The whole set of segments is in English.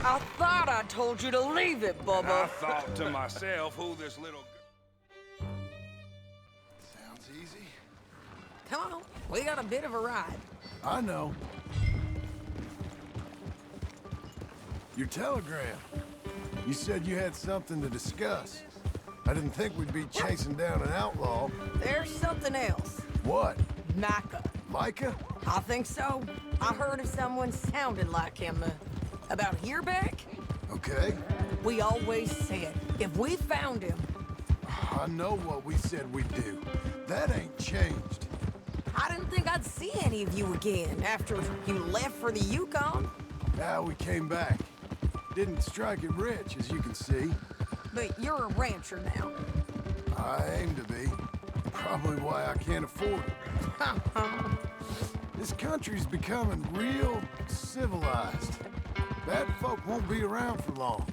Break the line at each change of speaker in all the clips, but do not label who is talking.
I thought I told you to leave it, Bubba.
I thought to myself who this little...
Sounds easy.
Come on, we got a bit of a ride.
I know. Your telegram. You said you had something to discuss. I didn't think we'd be chasing down an outlaw.
There's something else.
What?
Micah.
Micah?
I think so. I heard of someone sounding like him. About a year back?
Okay.
We always said, if we found him...
I know what we said we'd do. That ain't changed.
I didn't think I'd see any of you again after you left for the Yukon.
Now we came back. Didn't strike it rich, as you can see.
But you're a rancher now.
I aim to be. Probably why I can't afford it. This country's becoming real civilized. Bad folk won't be around for long.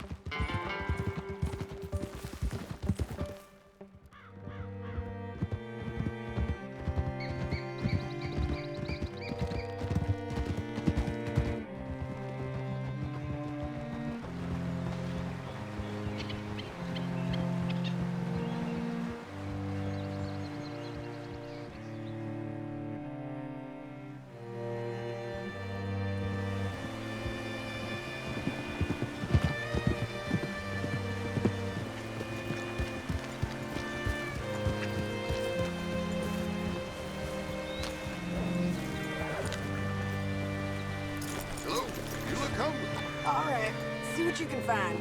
All right, see what you can find.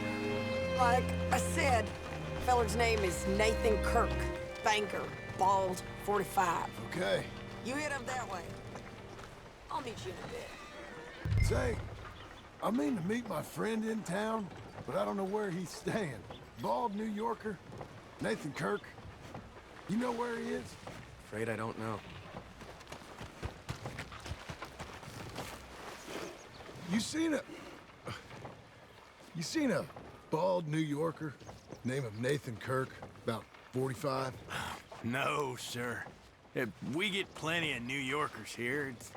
Like I said, feller's name is Nathan Kirk. Banker, bald, 45.
Okay.
You head up that way. I'll meet you in a bit.
Say, I mean to meet my friend in town, but I don't know where he's staying. Bald New Yorker, Nathan Kirk. You know where he is?
Afraid I don't know.
You seen a bald New Yorker, name of Nathan Kirk, about 45?
No, sir. We get plenty of New Yorkers here. It's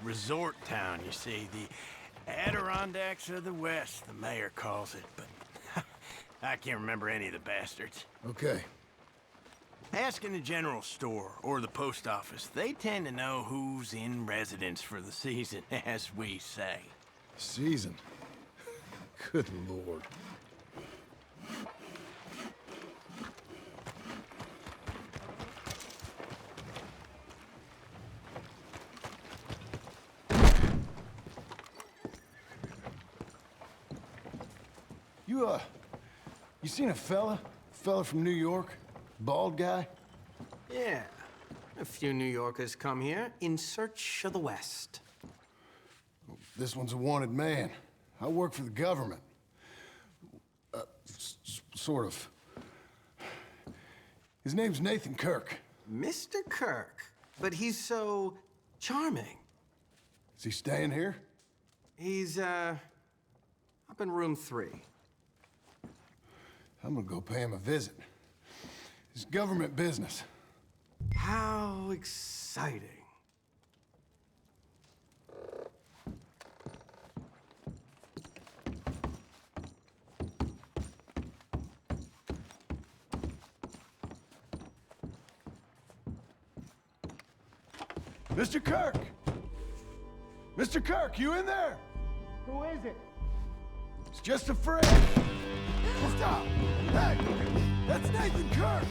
resort town, you see. The Adirondacks of the West, the mayor calls it, but I can't remember any of the bastards.
Okay.
Ask in the general store or the post office. They tend to know who's in residence for the season, as we say.
Season. Good Lord. You seen a fella? Fella from New York? Bald guy?
Yeah. A few New Yorkers come here in search of the West.
This one's a wanted man. I work for the government. Sort of. His name's Nathan Kirk.
Mr. Kirk? But he's so charming.
Is he staying here?
He's, up in room 3.
I'm gonna go pay him a visit. It's government business.
How exciting.
Mr. Kirk! Mr. Kirk, you in there?
Who is it?
It's just a friend. Stop! Hey! That's Nathan Kirk!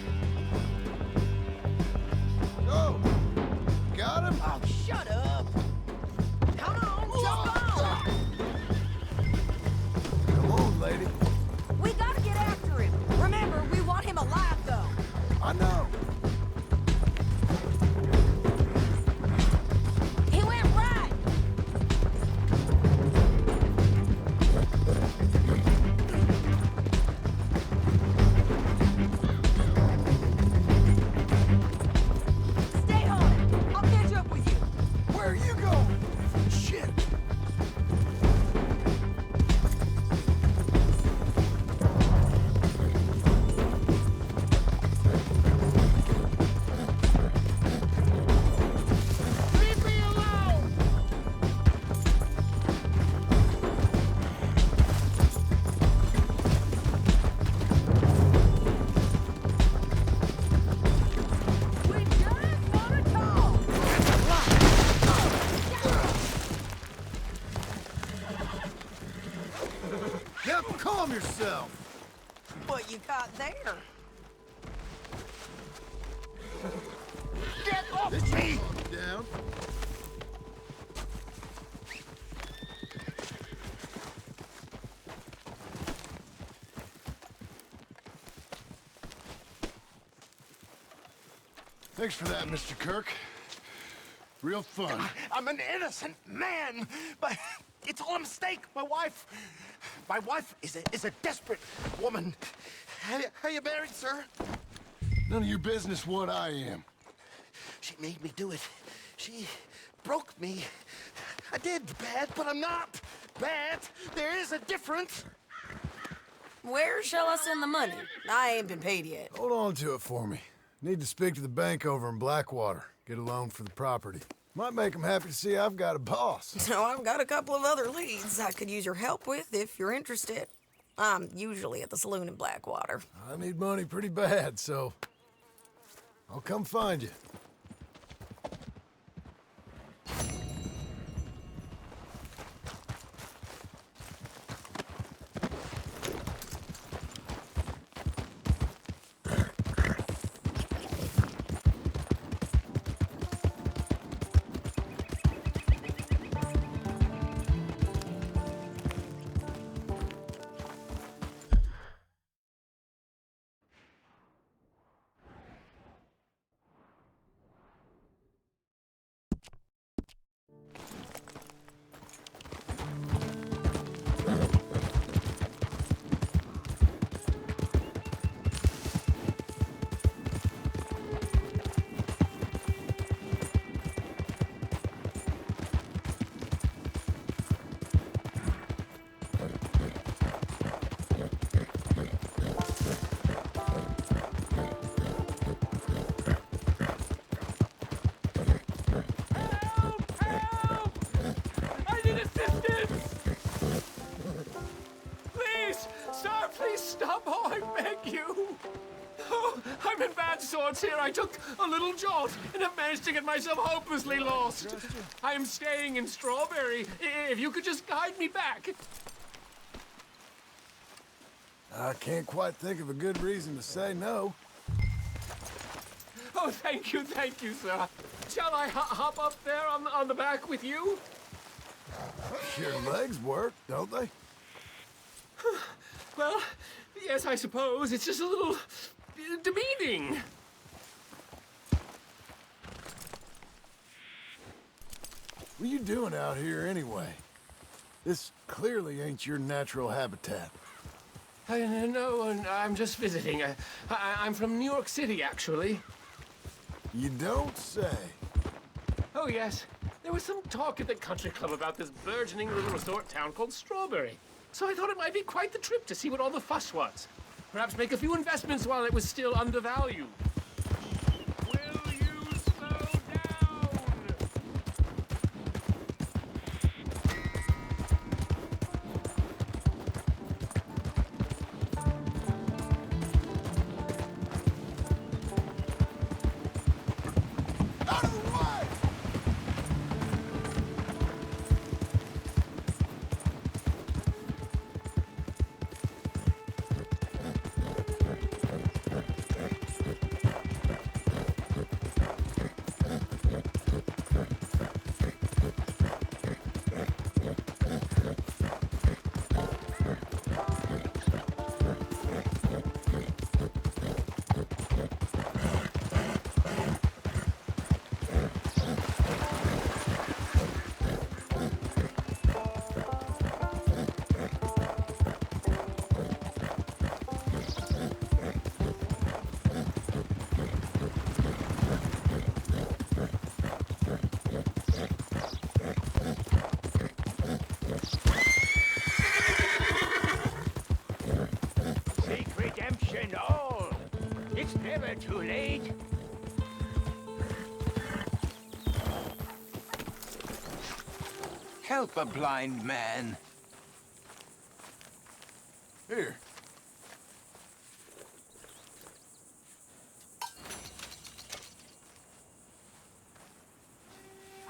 Go! Got him?
Oh, shut up! Come on, jump on!
Come on, lady.
We gotta get after him. Remember, we want him alive, though.
I know.
He went right. Stay on it. I'll catch up with you.
calm yourself.
What you got there?
Get off me! Down. Thanks for that, Mr. Kirk. Real fun.
I'm an innocent man, but it's all a mistake. My wife is a desperate woman. Are you married, sir?
None of your business what I am.
She made me do it. She broke me. I did bad, but I'm not bad. There is a difference.
Where shall I send the money? I ain't been paid yet.
Hold on to it for me. Need to speak to the bank over in Blackwater. Get a loan for the property. Might make them happy to see I've got a boss.
So I've got a couple of other leads I could use your help with if you're interested. I'm usually at the saloon in Blackwater.
I need money pretty bad, so I'll come find you.
Stop! Oh, I beg you! Oh, I'm in bad sorts here. I took a little jaunt and have managed to get myself hopelessly lost. I am staying in Strawberry. If you could just guide me back.
I can't quite think of a good reason to say no.
Oh, thank you, sir. Shall I hop up there on the back with you?
Your legs work, don't they?
Well, yes, I suppose. It's just a little demeaning.
What are you doing out here anyway? This clearly ain't your natural habitat.
No, I'm just visiting. I'm from New York City, actually.
You don't say.
Oh, yes. There was some talk at the country club about this burgeoning little resort town called Strawberry. So I thought it might be quite the trip to see what all the fuss was. Perhaps make a few investments while it was still undervalued. Will you slow down?
Out of the way!
Seek redemption, all. It's never too late. Help a blind man.
Here.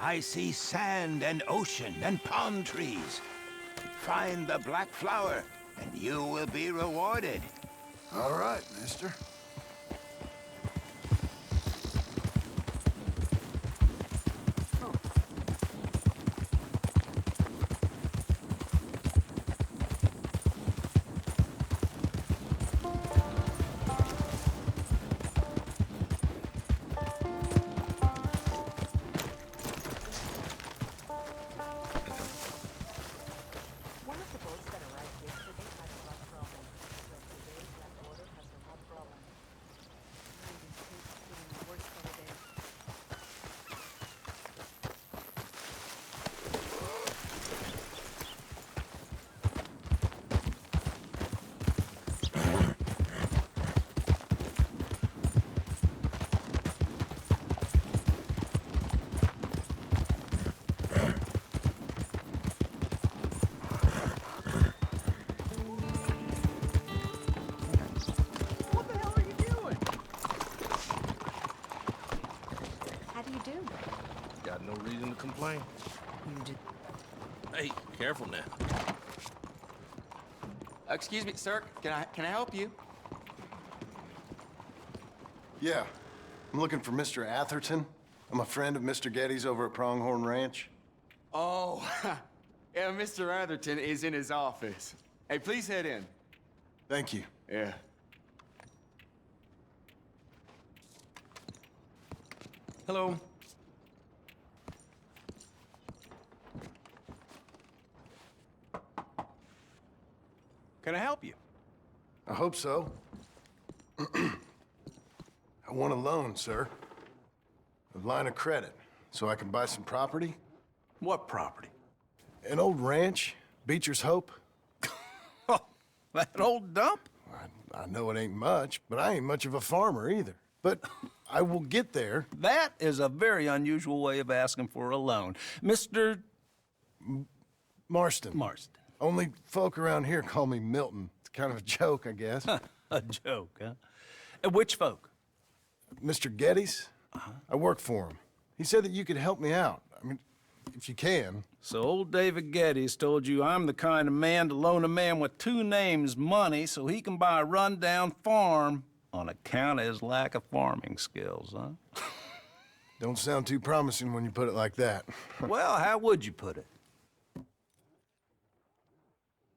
I see sand and ocean and palm trees. Find the black flower,
and you will be rewarded.
All right, mister.
One of the boats that arrived yesterday had a lot of problems. So today's last order has some more problems. Maybe it's getting worse by the day.
What the hell are you doing?
How do you do?
Got no reason to complain.
You do.
Hey, careful now.
Excuse me, sir. Can I help you?
Yeah. I'm looking for Mr. Atherton. I'm a friend of Mr. Getty's over at Pronghorn Ranch.
Oh, yeah, Mr. Atherton is in his office. Hey, please head in.
Thank you.
Yeah. Hello.
Can I help you?
I hope so. I want a loan, sir. A line of credit, so I can buy some property.
What property?
An old ranch, Beecher's Hope.
Oh, that old dump?
I know it ain't much, but I ain't much of a farmer either. But I will get there.
That is a very unusual way of asking for a loan. Mr.
Marston.
Marston.
Only folk around here call me Milton. It's kind of a joke, I guess.
A joke, huh? And which folk?
Mr. Getty's? I work for him. He said that you could help me out. I mean, if you can.
So old David Geddes told you I'm the kind of man to loan a man with two names money so he can buy a rundown farm on account of his lack of farming skills, huh?
Don't sound too promising when you put it like that.
Well, how would you put it?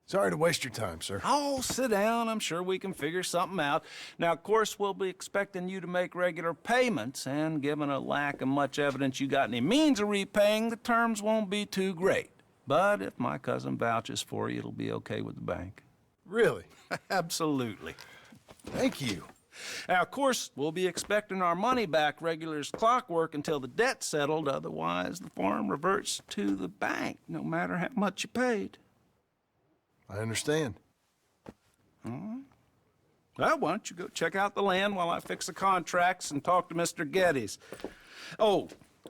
Sorry to waste your time, sir.
Oh, sit down. I'm sure we can figure something out. Now, of course, we'll be expecting you to make regular payments, and given a lack of much evidence you got any means of repaying, the terms won't be too great. But if my cousin vouches for you, it'll be okay with the bank.
Really?
Absolutely.
Thank you.
Now, of course, we'll be expecting our money back regular as clockwork until the debt's settled. Otherwise, the farm reverts to the bank, no matter how much you paid.
I understand.
All right. Well, why don't you go check out the land while I fix the contracts and talk to Mr. Geddes. Oh,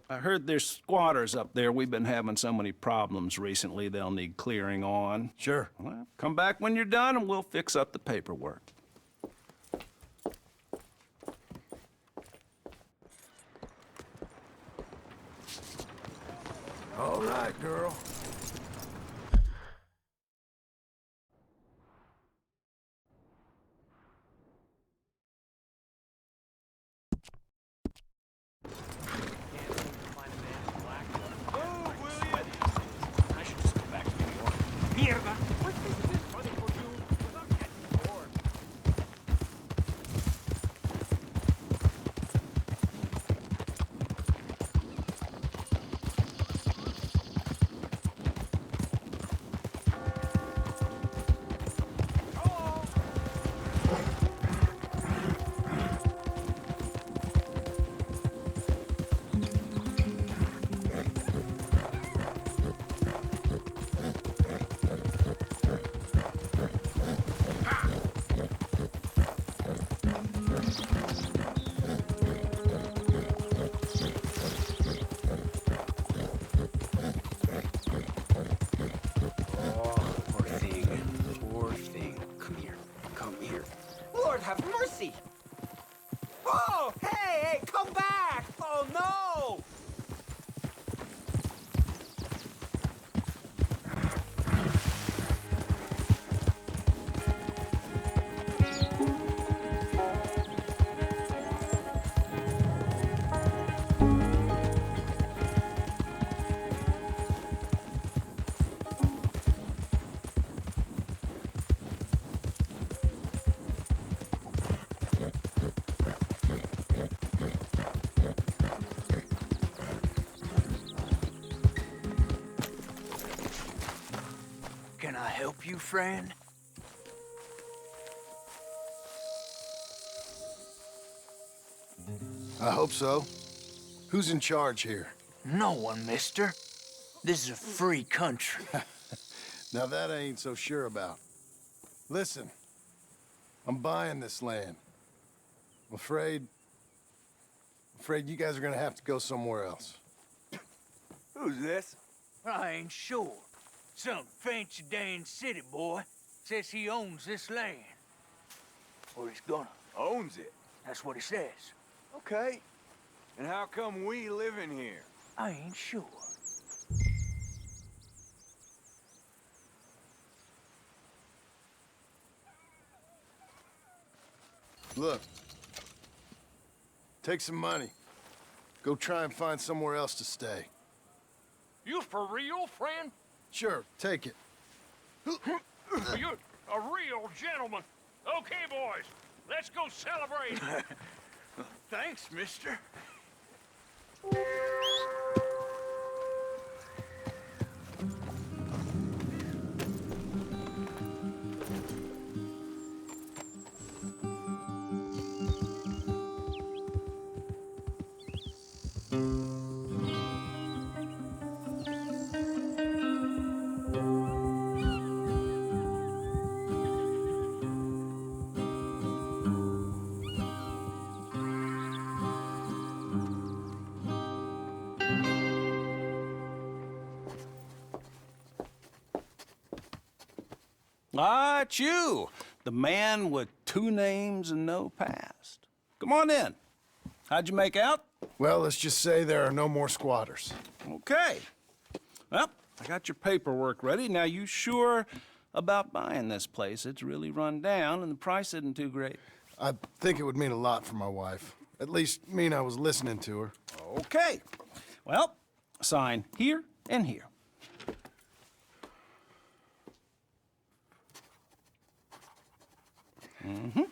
I heard there's squatters up there. We've been having so many problems recently, they'll need clearing on.
Sure.
Well, come back when you're done and we'll fix up the paperwork.
All right, girl.
I should just go back to New York. Mierda! What's this funny for you? Without getting bored.
Lord have mercy! Whoa! Hey, come back! Oh, no!
Can I help you, friend?
I hope so. Who's in charge here?
No one, mister. This is a free country.
Now that I ain't so sure about. Listen, I'm buying this land. I'm afraid you guys are gonna have to go somewhere else.
Who's this? I ain't sure. Some fancy Dan city boy says he owns this land. Or he's gonna.
Owns it.
That's what he says.
Okay. And how come we live in here?
I ain't sure.
Look. Take some money. Go try and find somewhere else to stay.
You for real, friend?
Sure, take it.
You're a real gentleman. Okay, boys, let's go celebrate.
Thanks, mister.
Ah, it's you, the man with 2 names and no past. Come on in. How'd you make out?
Well, let's just say there are no more squatters.
Okay. Well, I got your paperwork ready. Now, you sure about buying this place? It's really run down, and the price isn't too great.
I think it would mean a lot for my wife. At least mean I was listening to her.
Okay. Well, sign here and here. Mm-hmm.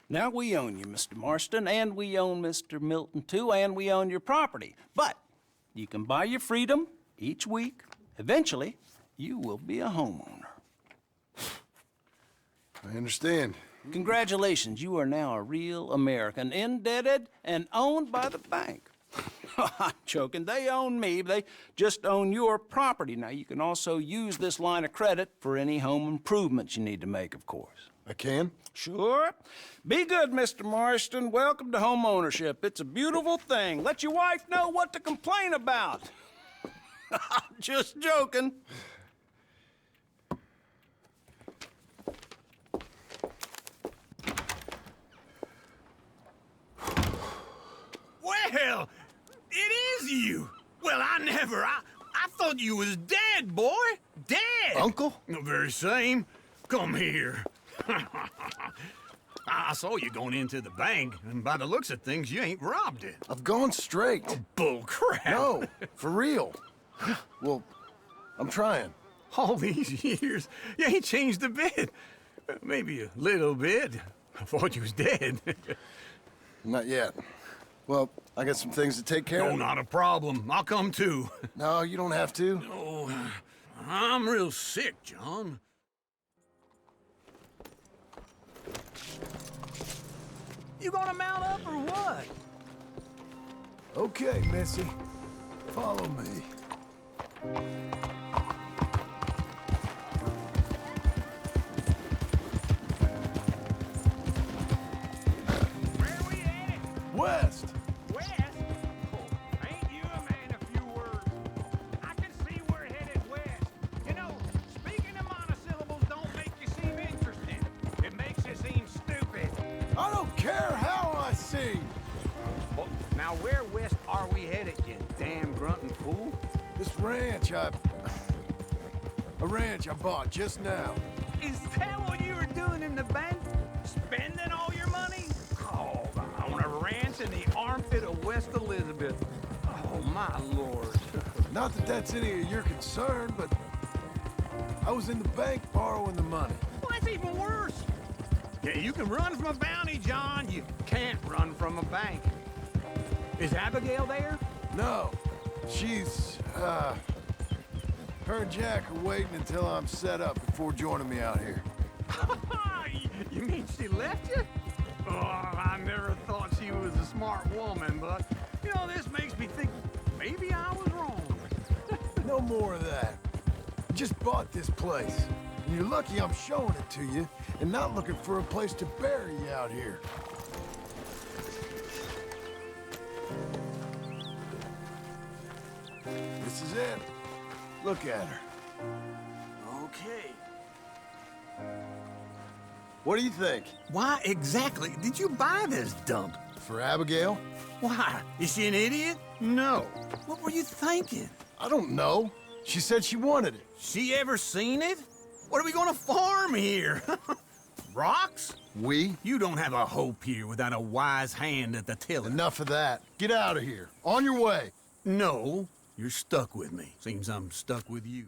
Now we own you, Mr. Marston, and we own Mr. Milton, too, and we own your property. But you can buy your freedom each week. Eventually, you will be a homeowner.
I understand.
Congratulations, you are now a real American, indebted and owned by the bank. I'm joking, they own me, they just own your property. Now, you can also use this line of credit for any home improvements you need to make, of course.
I can?
Sure. Be good, Mr. Marston. Welcome to home ownership. It's a beautiful thing. Let your wife know what to complain about. Just joking.
Well, it is you. Well, I thought you was dead, boy. Dead.
Uncle?
The very same. Come here. I saw you going into the bank, and by the looks of things, you ain't robbed it.
I've gone straight.
Bull crap.
No, for real. Well, I'm trying.
All these years, you ain't changed a bit. Maybe a little bit. I thought you was dead.
Not yet. Well, I got some things to take care
No,
of.
not a problem. I'll come too.
No, you don't have to.
Oh, I'm real sick, John. You gonna mount up or what?
Okay, Missy. Follow me.
Where are we headed?
West.
West? Oh, ain't you a man of few words? I can see we're headed west. You know, speaking of monosyllables don't make you seem interesting. It makes you seem stupid.
I don't care how I sing.
Well, now where west are we headed, you damn grunting fool?
This ranch a ranch I bought just now.
Is that what you were doing in the bank? Spending all your money? Oh, I don't ever ants in the armpit of West Elizabeth. Oh, my lord.
Not that that's any of your concern, but I was in the bank borrowing the money.
Well, that's even worse. Yeah, you can run from a bounty, John. You can't run from a bank. Is Abigail there?
No, she's, her and Jack are waiting until I'm set up before joining me out here.
You mean she left you? Oh, I never thought she was a smart woman, but, you know, this makes me think maybe I was wrong.
No more of that. I just bought this place. And you're lucky I'm showing it to you and not looking for a place to bury you out here. This is it. Look at her.
Okay.
What do you think?
Why exactly did you buy this dump?
For Abigail?
Why? Is she an idiot? No. What were you thinking?
I don't know. She said she wanted it.
She ever seen it? What are we gonna farm here? Rocks?
We?
You don't have a hope here without a wise hand at the tiller.
Enough of that. Get out of here. On your way.
No, you're stuck with me. Seems I'm stuck with you.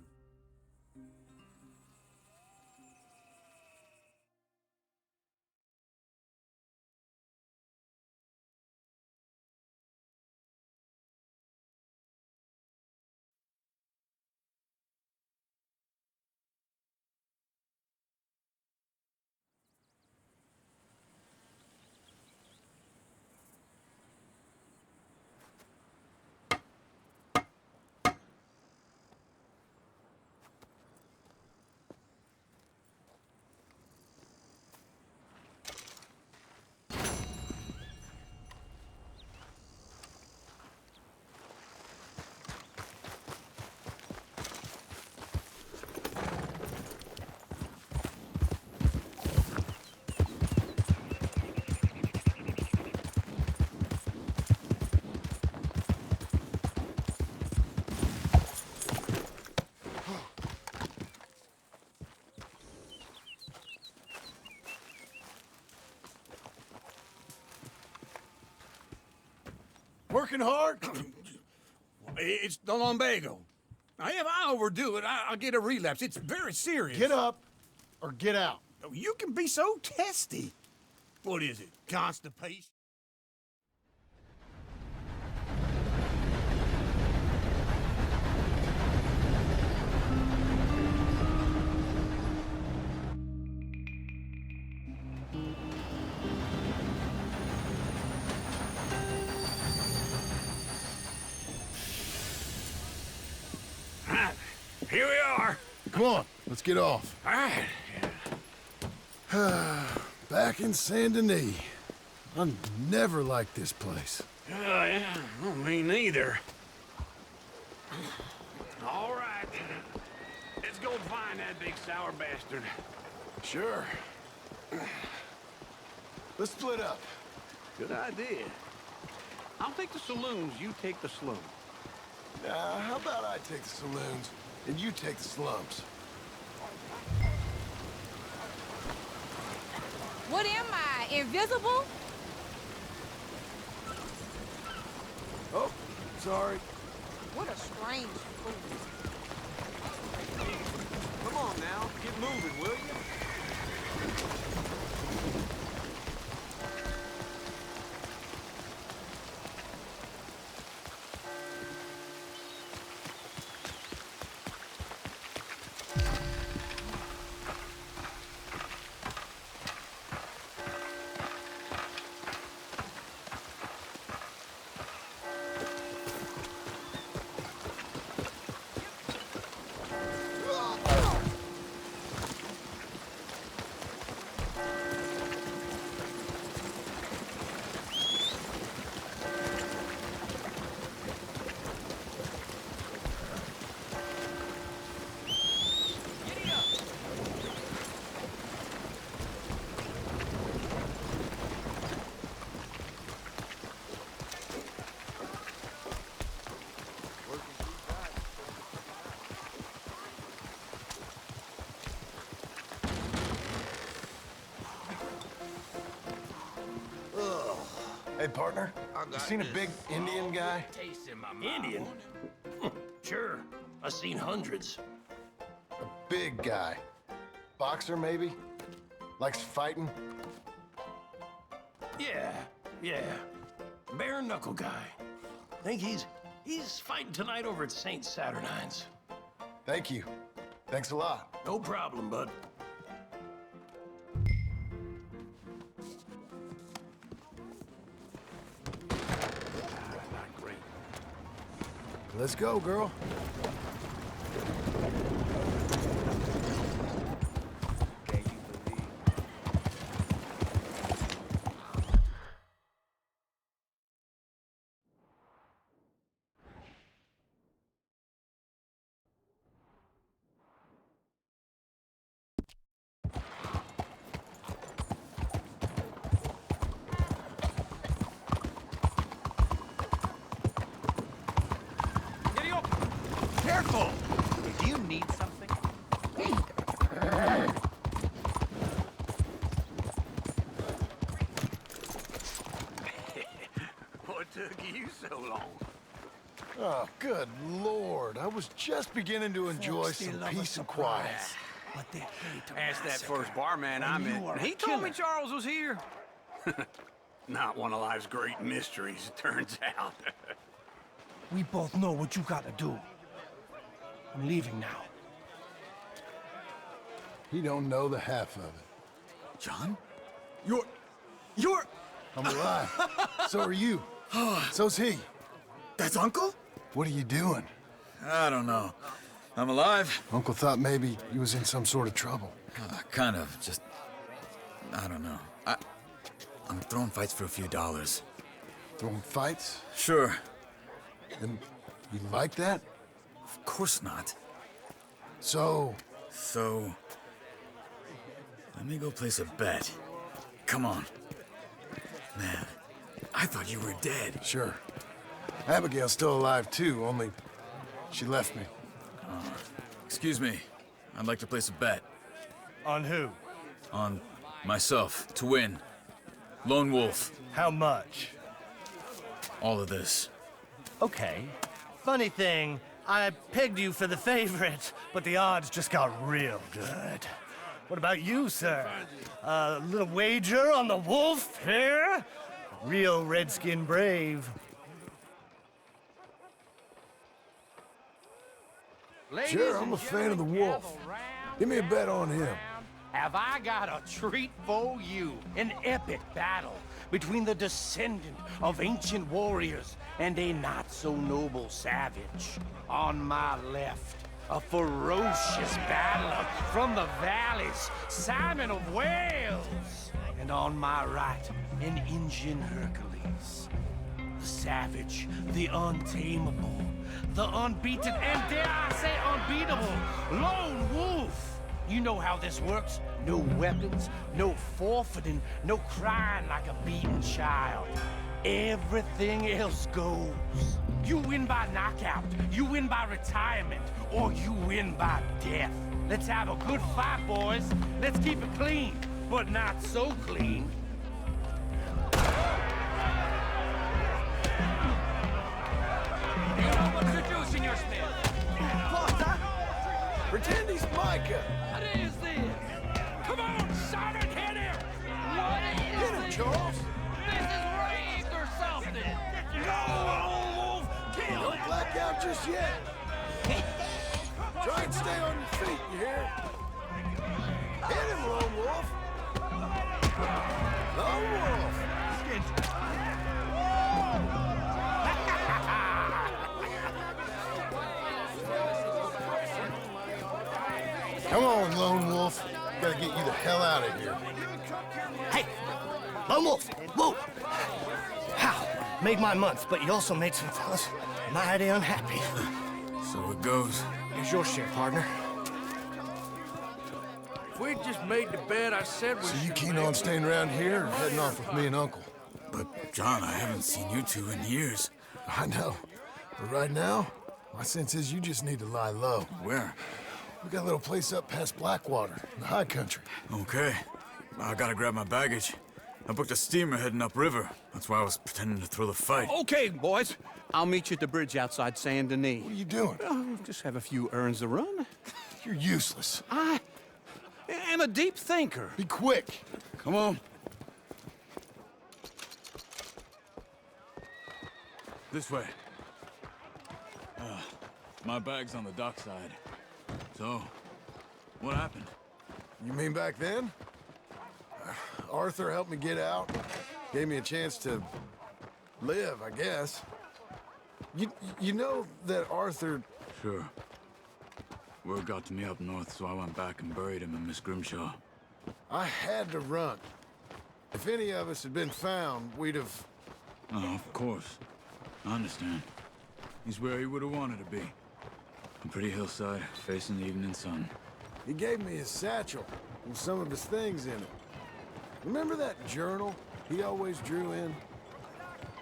Working hard?
It's the lumbago. Now, if I overdo it, I'll get a relapse. It's very serious.
Get up or get out.
Oh, you can be so testy. What is it? Constipation? Here we are.
Come on, let's get off.
All right.
Back in Saint Denis. I never liked this place.
Yeah, well, me neither. All right. Let's go find that big sour bastard.
Sure. Let's split up.
Good idea. I'll take the saloons, you take the slums.
How about I take the saloons and you take the slums?
What am I, invisible?
Oh, sorry.
What a strange fool.
Come on now, get moving, will you?
Hey, partner, you seen a big Indian guy?
Indian? Sure. I've seen hundreds.
A big guy. Boxer, maybe? Likes fighting?
Yeah. Bare knuckle guy. Think he's fighting tonight over at St. Saturnine's.
Thank you. Thanks a lot.
No problem, bud.
Let's go, girl.
Careful! Do you need something?
What took you so long?
Oh, good Lord. I was just beginning to enjoy some peace and quiet.
Asked that first barman I met, and he told me Charles was here. Not one of life's great mysteries, it turns out.
We both know what you gotta do. I'm leaving now.
He don't know the half of it.
John?
You're... I'm alive. So are you. So's he.
That's Uncle?
What are you doing?
I don't know. I'm alive.
Uncle thought maybe he was in some sort of trouble.
Kind of. Just... I don't know. I'm throwing fights for a few dollars.
Throwing fights?
Sure.
And you like that?
Of course not.
So,
let me go place a bet. Come on. Man, I thought you were dead.
Sure. Abigail's still alive too, only she left me.
Excuse me. I'd like to place a bet.
On who?
On myself, to win. Lone Wolf.
How much?
All of this.
Okay. Funny thing, I pegged you for the favorite, but the odds just got real good. What about you, sir? A little wager on the wolf here? Real redskin brave.
Sure, I'm a fan of the wolf. Give me a bet on him.
Have I got a treat for you? An epic battle between the descendant of ancient warriors and a not-so-noble savage. On my left, a ferocious battler from the valleys, Simon of Wales. And on my right, an Indian Hercules. The savage, the untamable, the unbeaten, and dare I say unbeatable, Lone Wolf. You know how this works. No weapons, no forfeiting, no crying like a beaten child. Everything else goes. You win by knockout, you win by retirement, or you win by death. Let's have a good fight, boys. Let's keep it clean, but not so clean. You know what you're doing, your Smith.
Volta! Pretend he's Micah.
What is this? Come on, Simon, hit him! What is
Hit him, Charles.
This is rigged or something! No, Lone Wolf! Kill
Don't
him!
black out just yet. Try and stay on your feet, you hear? Hit him, Lone Wolf. Lone Wolf. Come on, Lone Wolf. Gotta get you the hell out of here.
Hey! Lone Wolf! Whoa! How? Made my month, but you also made some fellas mighty unhappy.
So it goes.
Here's your share, partner.
If we just made the bet, I said we
So you keen on staying around here or heading off with me and Uncle?
But, John, I haven't seen you two in years.
I know. But right now, my sense is you just need to lie low.
Where?
We got a little place up past Blackwater, in the high country.
Okay. I gotta grab my baggage. I booked a steamer heading upriver. That's why I was pretending to throw the fight.
Okay, boys. I'll meet you at the bridge outside Saint Denis.
What are you doing?
Oh, just have a few errands to run.
You're useless.
I am a deep thinker.
Be quick.
Come on. This way. My bag's on the dockside. So, what happened?
You mean back then? Arthur helped me get out. Gave me a chance to live, I guess. You know that Arthur...
Sure. Word got to me up north, so I went back and buried him in Miss Grimshaw.
I had to run. If any of us had been found, we'd have...
Oh, of course. I understand. He's where he would have wanted to be. A pretty hillside, facing the evening sun.
He gave me his satchel with some of his things in it. Remember that journal he always drew in?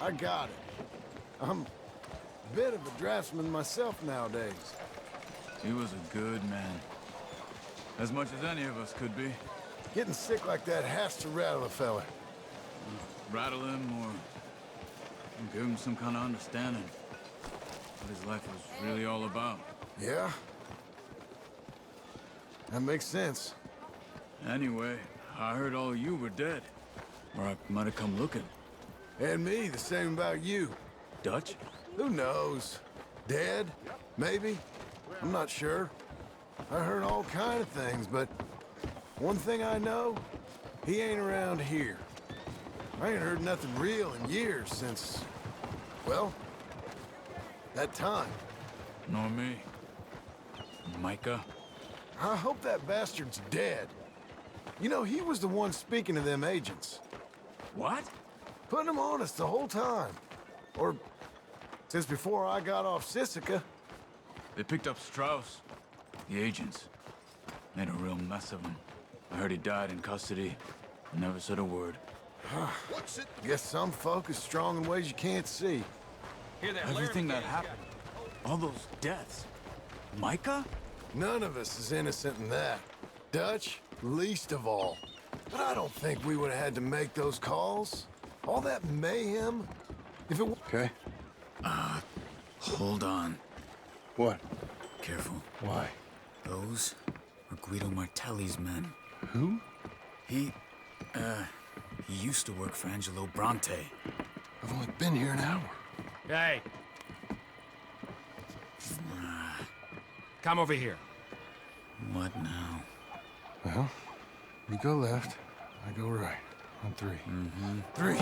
I got it. I'm a bit of a draftsman myself nowadays.
He was a good man. As much as any of us could be.
Getting sick like that has to rattle a fella.
Rattle him or give him some kind of understanding. What his life was really all about.
Yeah? That makes sense.
Anyway, I heard all you were dead. Or I might have come looking.
And me, the same about you.
Dutch?
Who knows? Dead? Maybe? I'm not sure. I heard all kind of things, but one thing I know, he ain't around here. I ain't heard nothing real in years since, well, that time.
Nor me. Micah?
I hope that bastard's dead. You know, he was the one speaking to them agents.
What?
Putting them on us the whole time. Or since before I got off Sisika.
They picked up Strauss. The agents. Made a real mess of him. I heard he died in custody. Never said a word.
Guess some folk is strong in ways you can't see.
Everything that happened. All those deaths. Micah?
None of us is innocent in that. Dutch, least of all. But I don't think we would have had to make those calls. All that mayhem. If it...
Okay. Hold on.
What?
Careful.
Why?
Those are Guido Martelli's men.
Who?
He used to work for Angelo Bronte.
I've only been here an hour.
Hey. Come over here.
What now?
Well, you go left, I go right. On three.
Mm-hmm.
3.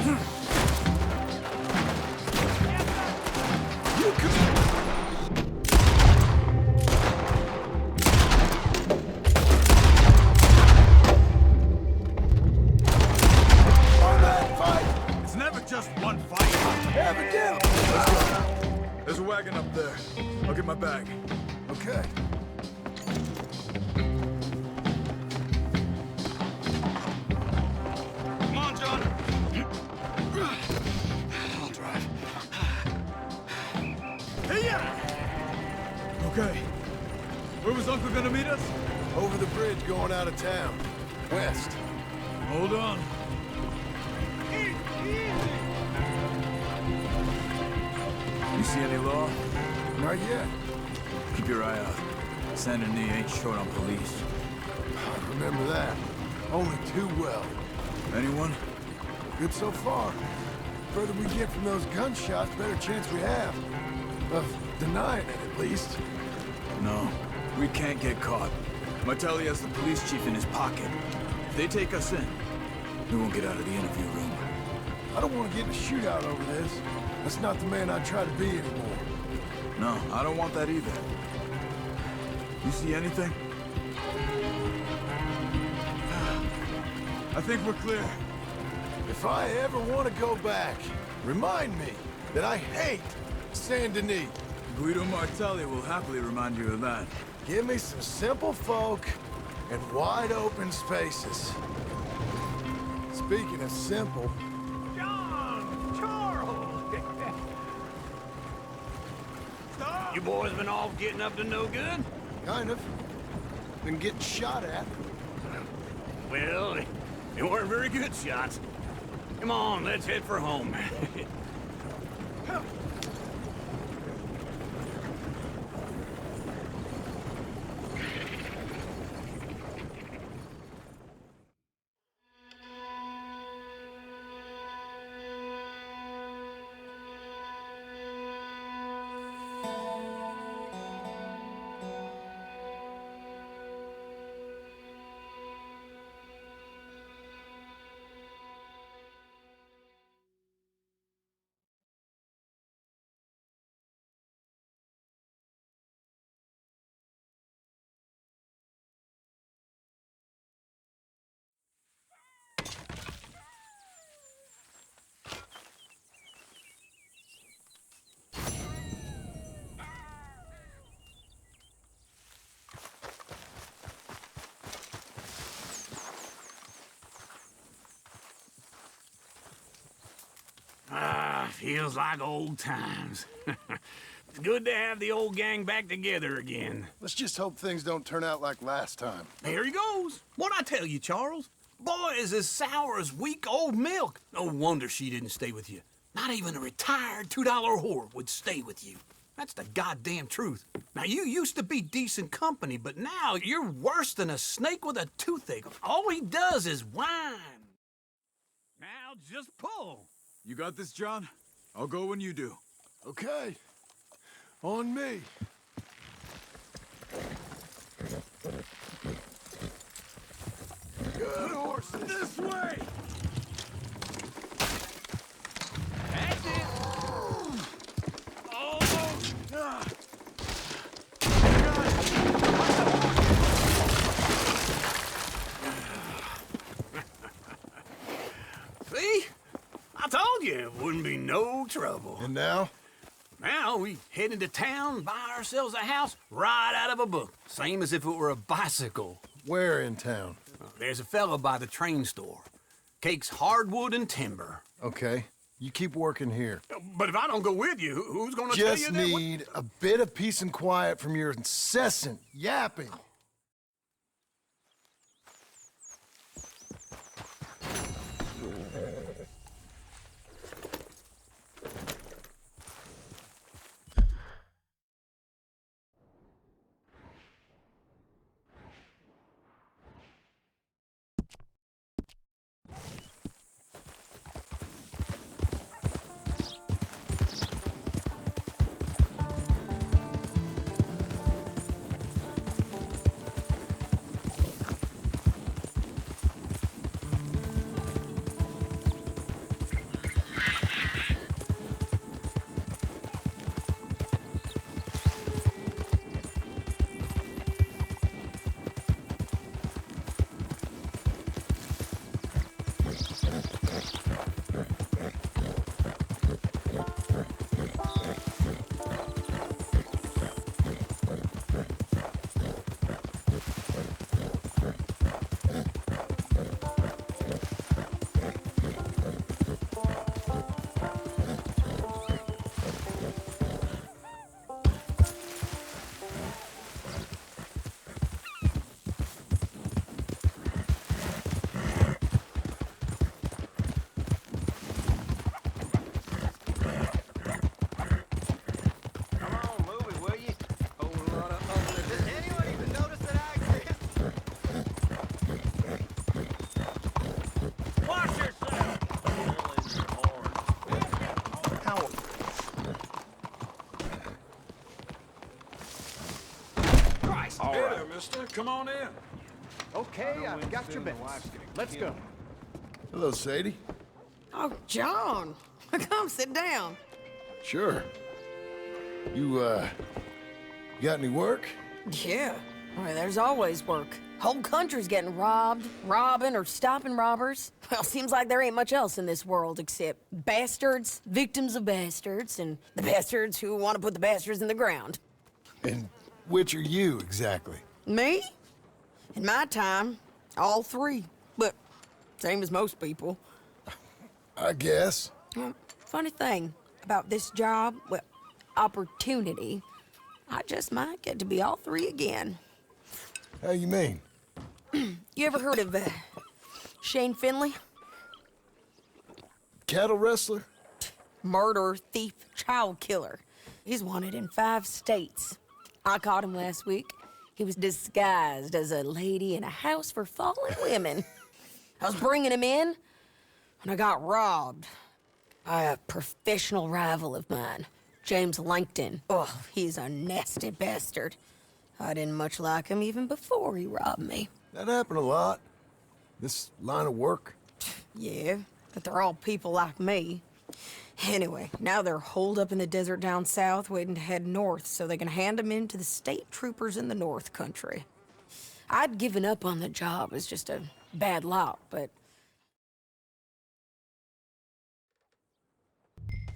It's never just one fight.
Evidently.
There's a wagon up there. I'll get my bag.
Okay.
Come on, John. I'll drive. Hey-ya! Okay. Where was Uncle gonna meet us?
Over the bridge going out of town. West.
Hold on. You see any law?
Not yet.
Keep your eye out. Saint Denis ain't short on police.
I remember that. Only too well.
Anyone?
Good so far. Further we get from those gunshots, better chance we have. Of denying it, at least.
No. We can't get caught. Martelli has the police chief in his pocket. If they take us in, we won't get out of the interview room.
I don't want to get in a shootout over this. That's not the man I try to be anymore.
No, I don't want that either. You see anything? I think we're clear.
If I ever want to go back, remind me that I hate Saint Denis.
Guido Martelli will happily remind you of that.
Give me some simple folk and wide open spaces. Speaking of simple...
John! Charles! Stop!
You boys been all getting up to no good?
Kind of. Been getting shot at.
Well, they weren't very good shots.
Come on, let's head for home. Feels like old times. It's good to have the old gang back together again.
Let's just hope things don't turn out like last time.
There he goes. What'd I tell you, Charles? Boy is as sour as weak old milk. No wonder she didn't stay with you. Not even a retired $2 whore would stay with you. That's the goddamn truth. Now, you used to be decent company, but now you're worse than a snake with a toothache. All he does is whine. Now, just pull.
You got this, John? I'll go when you do.
Okay. On me. Good horses.
This way!
That's it. Almost. See? I told you it wouldn't be no trouble.
And now?
Now we head into town, buy ourselves a house right out of a book. Same as if it were a bicycle.
Where in town?
There's a fella by the train store. Cakes hardwood and timber.
Okay. You keep working here.
But if I don't go with you, who's gonna tell you
Just
that?
need a bit of peace and quiet from your incessant yapping.
Hey there, mister. Come on in.
Okay, I've got your bits. Let's go.
Hello, Sadie.
Oh, John. Come sit down.
Sure. You got any work?
Yeah. Well, there's always work. Whole country's getting robbed, robbing, or stopping robbers. Well, seems like there ain't much else in this world except bastards, victims of bastards, and the bastards who want to put the bastards in the ground.
And which are you, exactly?
Me? In my time, all three. But same as most people.
I guess.
Funny thing about this job, well, opportunity, I just might get to be all three again.
How you mean?
You ever heard of Shane Finley?
cattle rustler?
Murderer, thief, child killer. He's wanted in 5 states. I caught him last week. He was disguised as a lady in a house for fallen women. I was bringing him in, and I got robbed by a professional rival of mine, James Langton. Oh, he's a nasty bastard. I didn't much like him even before he robbed me.
That happened a lot. This line of work.
Yeah, but they're all people like me. Anyway, now they're holed up in the desert down south, waiting to head north so they can hand them in to the state troopers in the north country. I'd given up on the job as just a bad lot, but...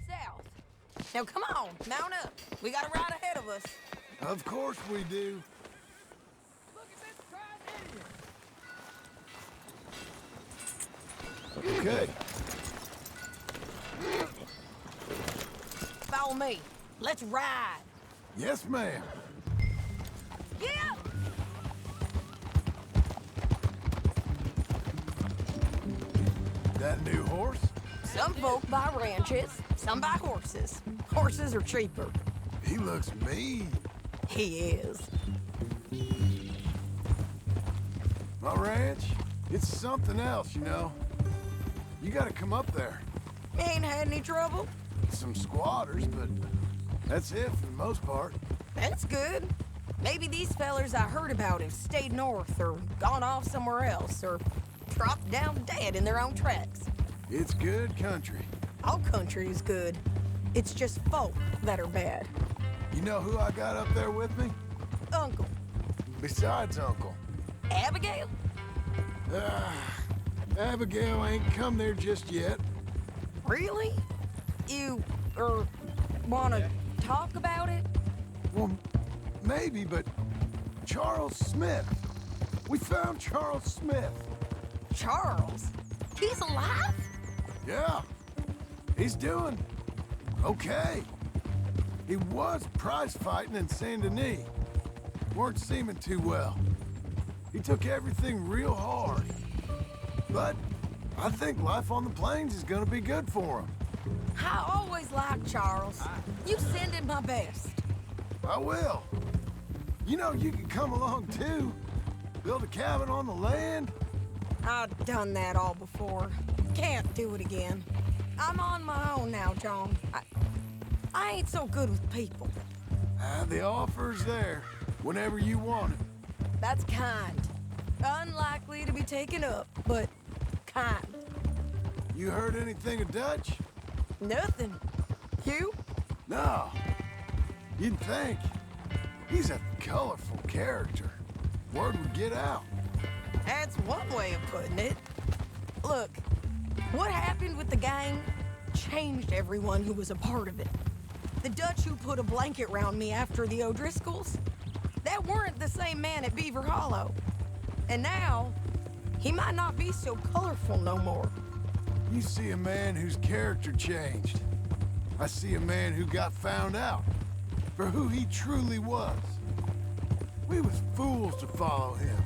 South. Now come on, mount up. We got a ride ahead of us.
Of course we do. Okay.
Follow me. Let's ride.
Yes, ma'am.
Yeah.
That new horse?
Some folk buy ranches, some buy horses. Horses are cheaper.
He looks mean.
He is.
My ranch, it's something else, you know. You gotta come up there.
Ain't had any trouble?
Some squatters, but that's it for the most part.
That's good. Maybe these fellers I heard about have stayed north or gone off somewhere else or dropped down dead in their own tracks.
It's good country.
All country is good. It's just folk that are bad.
You know who I got up there with me?
Uncle.
Besides Uncle.
Abigail?
Abigail ain't come there just yet.
Really? You, wanna talk about it?
Well, maybe, but Charles Smith. We found Charles Smith.
Charles? He's alive?
Yeah. He's doing okay. He was prize fighting in Saint Denis. Weren't seeming too well. He took everything real hard. But I think life on the plains is gonna be good for him.
I always liked Charles. You send him my best.
I will. You know, you can come along too. Build a cabin on the land.
I've done that all before. Can't do it again. I'm on my own now, John. I ain't so good with people.
The offer's there whenever you want it.
That's kind. Unlikely to be taken up, but kind.
You heard anything of Dutch?
Nothing. You?
No. You'd think. He's a colorful character. Word would get out.
That's one way of putting it. Look, what happened with the gang changed everyone who was a part of it. The Dutch who put a blanket round me after the O'Driscolls, that weren't the same man at Beaver Hollow. And now, he might not be so colorful no more.
You see a man whose character changed. I see a man who got found out for who he truly was. We was fools to follow him.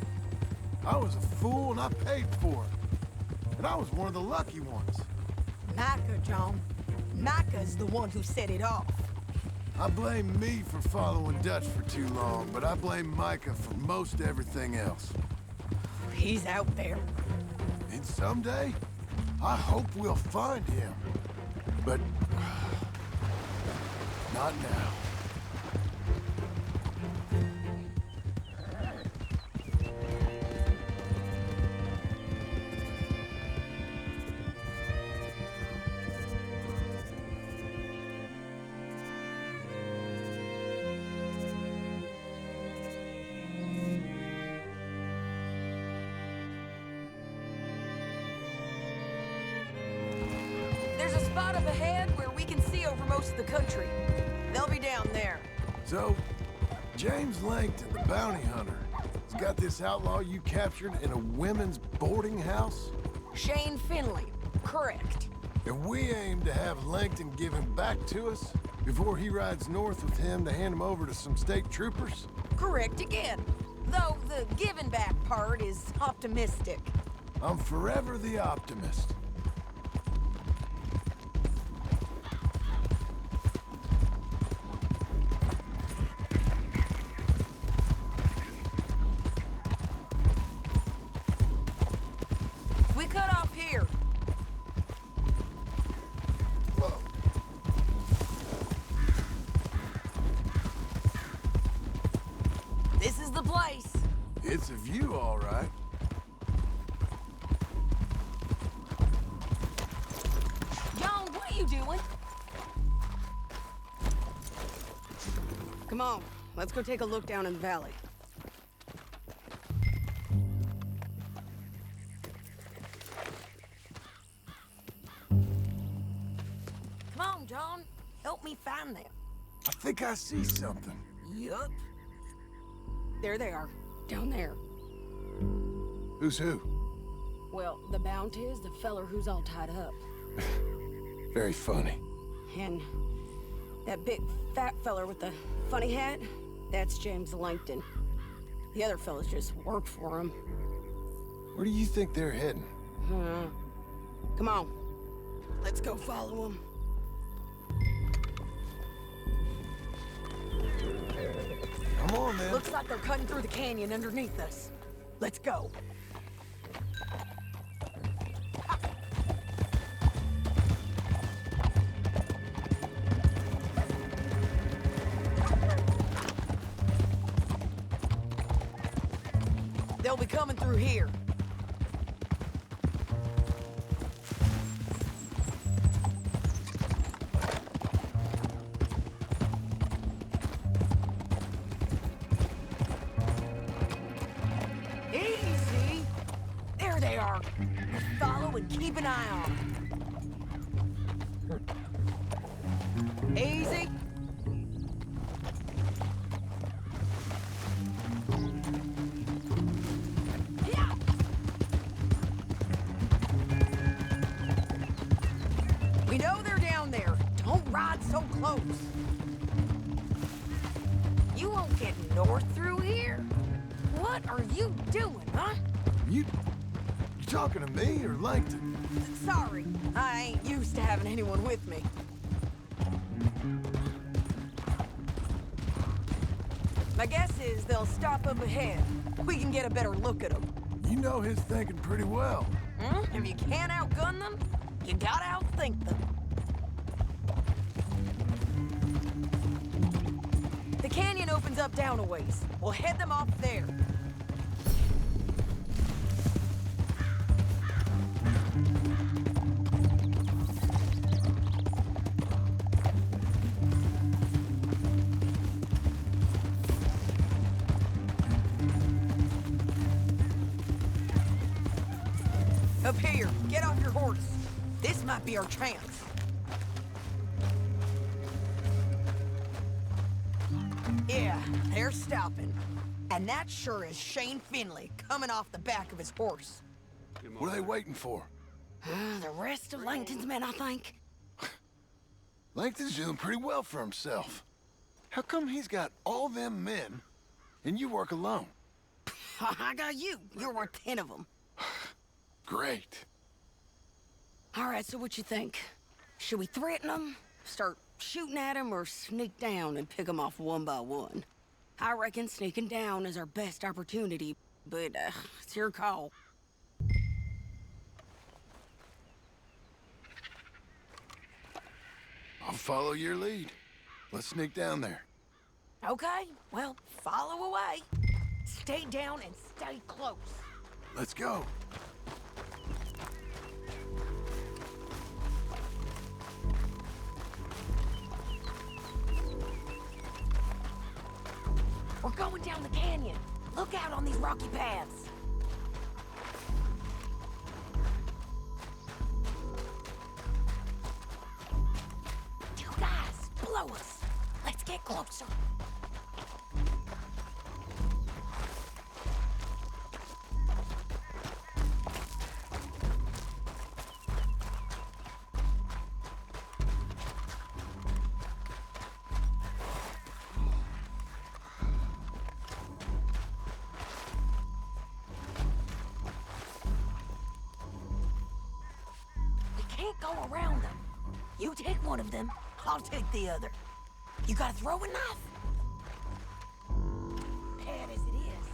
I was a fool and I paid for it. And I was one of the lucky ones.
Micah, John. Micah's the one who set it off.
I blame me for following Dutch for too long, but I blame Micah for most everything else.
He's out there.
And someday, I hope we'll find him. But not now.
There's a spot up ahead where we can see over most of the country. They'll be down there.
So, James Langton, the bounty hunter, has got this outlaw you captured in a women's boarding house?
Shane Finley, correct.
And we aim to have Langton give him back to us before he rides north with him to hand him over to some state troopers?
Correct again. Though the giving back part is optimistic.
I'm forever the optimist. It's a view, all right.
John, what are you doing? Come on, let's go take a look down in the valley. Come on, John. Help me find them.
I think I see something.
Yup. There they are, down there.
Who's who?
Well, the bounty is the feller who's all tied up.
Very funny.
And that big fat feller with the funny hat, that's James Langton. The other fellas just work for him.
Where do you think they're heading?
Come on. Let's go follow them.
Come on, man.
Looks like they're cutting through the canyon underneath us. Let's go. They'll be coming through here. Easy. There they are. Follow and keep an eye on them. Easy. Yeah. We know they're down there. Don't ride so close. You won't get north through here. What are you doing, huh?
You talking to me or Langton?
Sorry, I ain't used to having anyone with me. My guess is they'll stop up ahead. We can get a better look at them.
You know his thinking pretty well.
If you can't outgun them, you gotta outthink them. The canyon opens up down a ways. We'll head them off there. Up here, get off your horse. This might be our chance. Yeah, they're stopping. And that sure is Shane Finley coming off the back of his horse.
What are they waiting for?
The rest of Langton's men, I think.
Langton's doing pretty well for himself. How come he's got all them men and you work alone?
I got you. You're worth 10 of them.
Great.
All right, so what you think? Should we threaten them, start shooting at them, or sneak down and pick them off one by one? I reckon sneaking down is our best opportunity, but it's your call.
I'll follow your lead. Let's sneak down there.
Okay, well, follow away. Stay down and stay close.
Let's go.
We're going down the canyon. Look out on these rocky paths. You guys, blow us. Let's get closer. Can't go around them. You take one of them, I'll take the other. You gotta throw a knife. Bad as it is,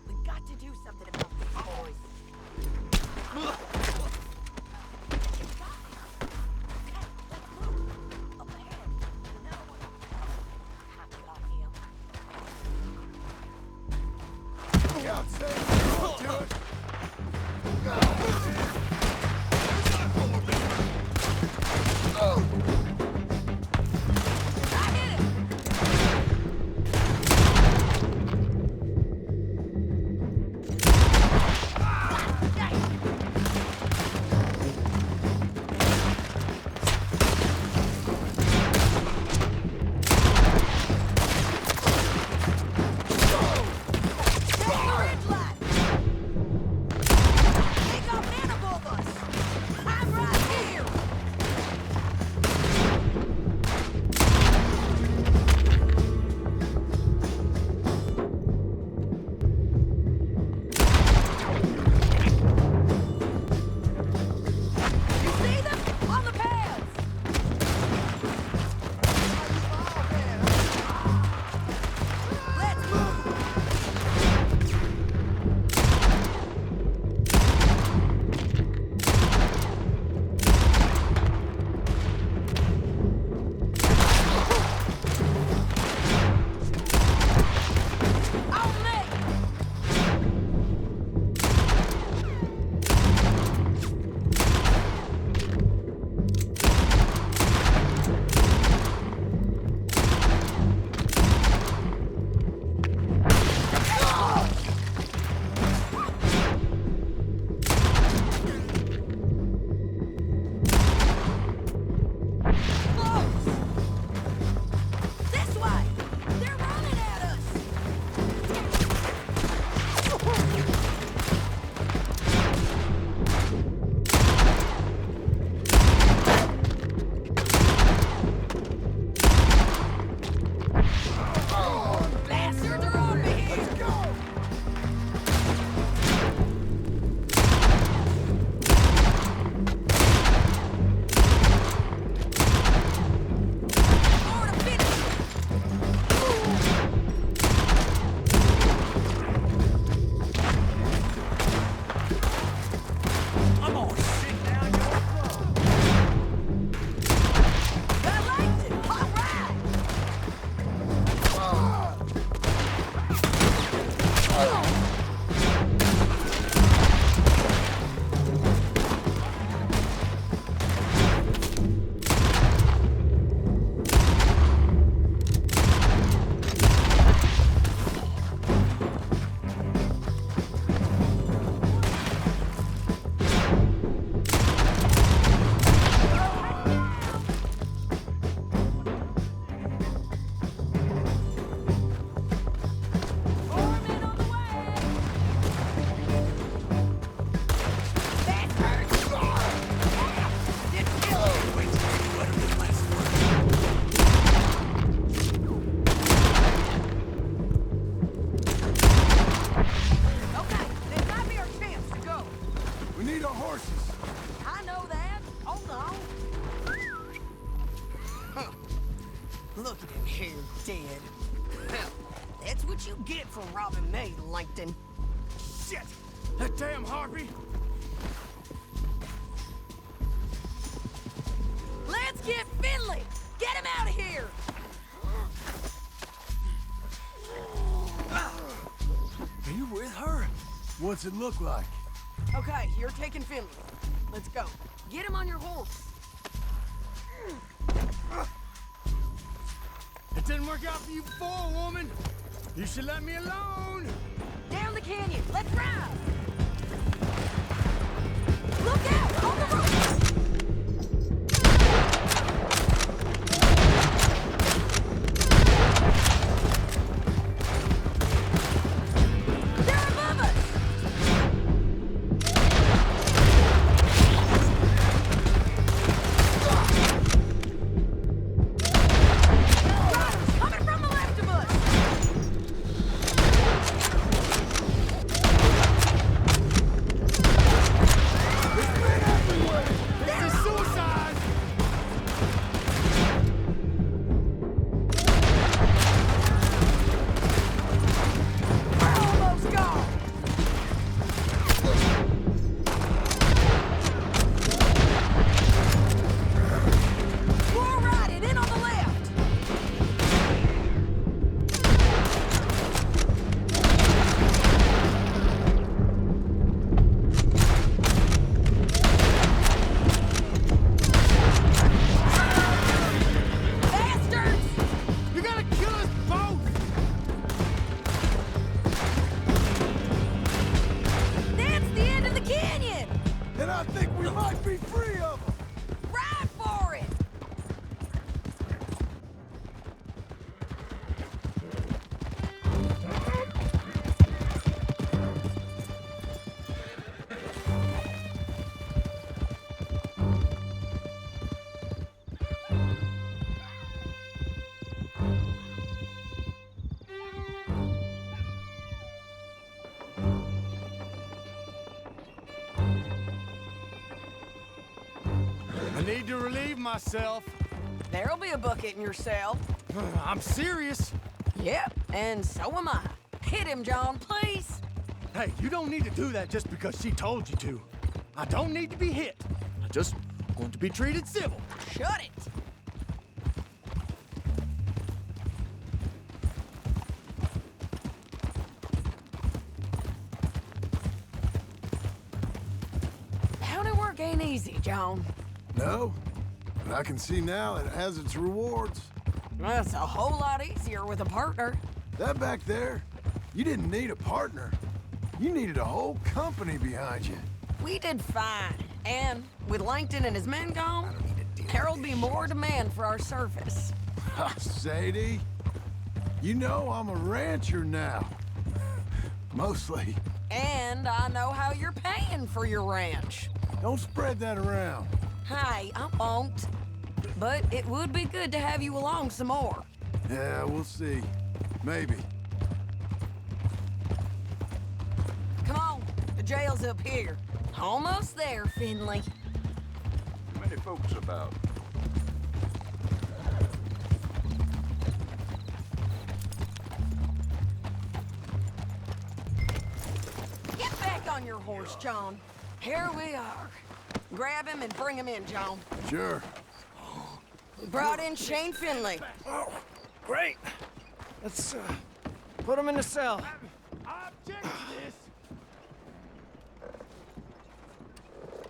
we got to do something about these boys. You got it. Okay, let's move. Up ahead, another one. I got him.
Look out,
Look at him here, dead. Well, that's what you get for robbing me, Langton.
Shit! That damn harpy!
Let's get Finley! Get him out of here!
Are you with her? What's it look like?
Okay, you're taking Finley. Let's go. Get him on your horse.
It didn't work out for you before, woman. You should let me alone.
Down the canyon. Let's ride! Look out! On the road! They're above us! Riders coming from the left of us!
This is suicide!
We're almost gone! More riding in on the left! Bastards!
You're gonna kill us both!
That's the end of the canyon!
And I think we might be free of them.
Ride for it!
I need to relieve myself.
There'll be a bucket in your cell.
I'm serious.
Yep, and so am I. Hit him, John, please.
Hey, you don't need to do that just because she told you to. I don't need to be hit. I just want to be treated civil.
Shut it! County work ain't easy, John.
No, but I can see now it has its rewards.
That's a whole lot easier with a partner.
That back there, you didn't need a partner. You needed a whole company behind you.
We did fine. And with Langton and his men gone, there'll be more demand for our service.
Sadie, you know I'm a rancher now. Mostly.
And I know how you're paying for your ranch.
Don't spread that around.
Hey, I won't. But it would be good to have you along some more.
Yeah, we'll see. Maybe.
Come on, the jail's up here. Almost there, Finley.
Many folks about.
Get back on your horse, John. Here we are. Grab him and bring him in, John.
Sure.
Brought in Shane Finley.
Oh, great. Let's put him in the cell.
I object to this.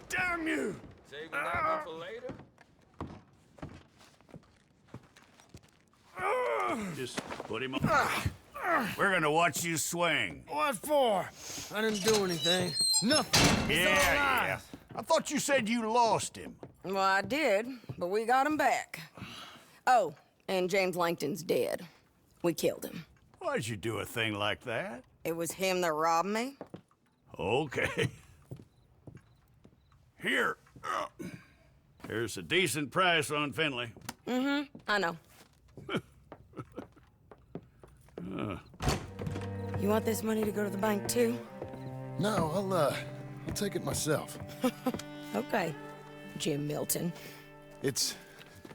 Damn you!
Saving that one for later?
Just put him on. We're gonna watch you swing.
What for? I didn't do anything. Nothing. He's
Yeah. I thought you said you lost him.
Well, I did, but we got him back. Oh, and James Langton's dead. We killed him.
Why'd you do a thing like that?
It was him that robbed me.
Okay. Here. Here's a decent price on Finley.
Mm-hmm, I know. You want this money to go to the bank, too?
No, I'll take it myself.
Okay, Jim Milton.
It's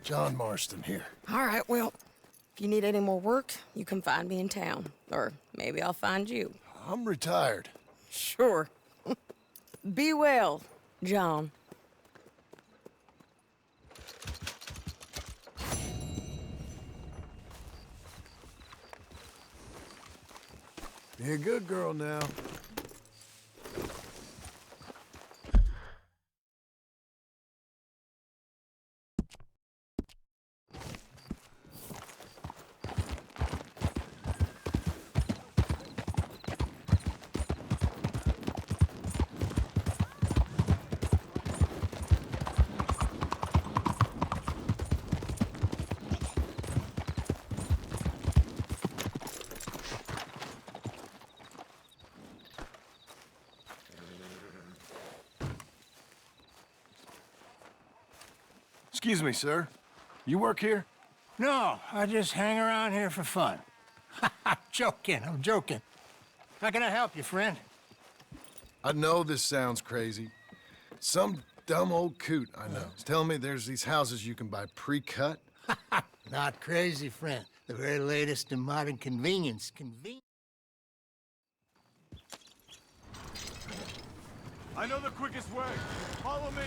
John Marston here.
All right, well, if you need any more work, you can find me in town. Or maybe I'll find you.
I'm retired.
Sure. Be well, John.
Be a good girl now. Excuse me, sir. You work here?
No, I just hang around here for fun. I'm joking. How can I help you, friend?
I know this sounds crazy. Some dumb old coot I know is telling me there's these houses you can buy pre-cut.
Not crazy, friend. The very latest in modern convenience.
I know the quickest way. Follow me.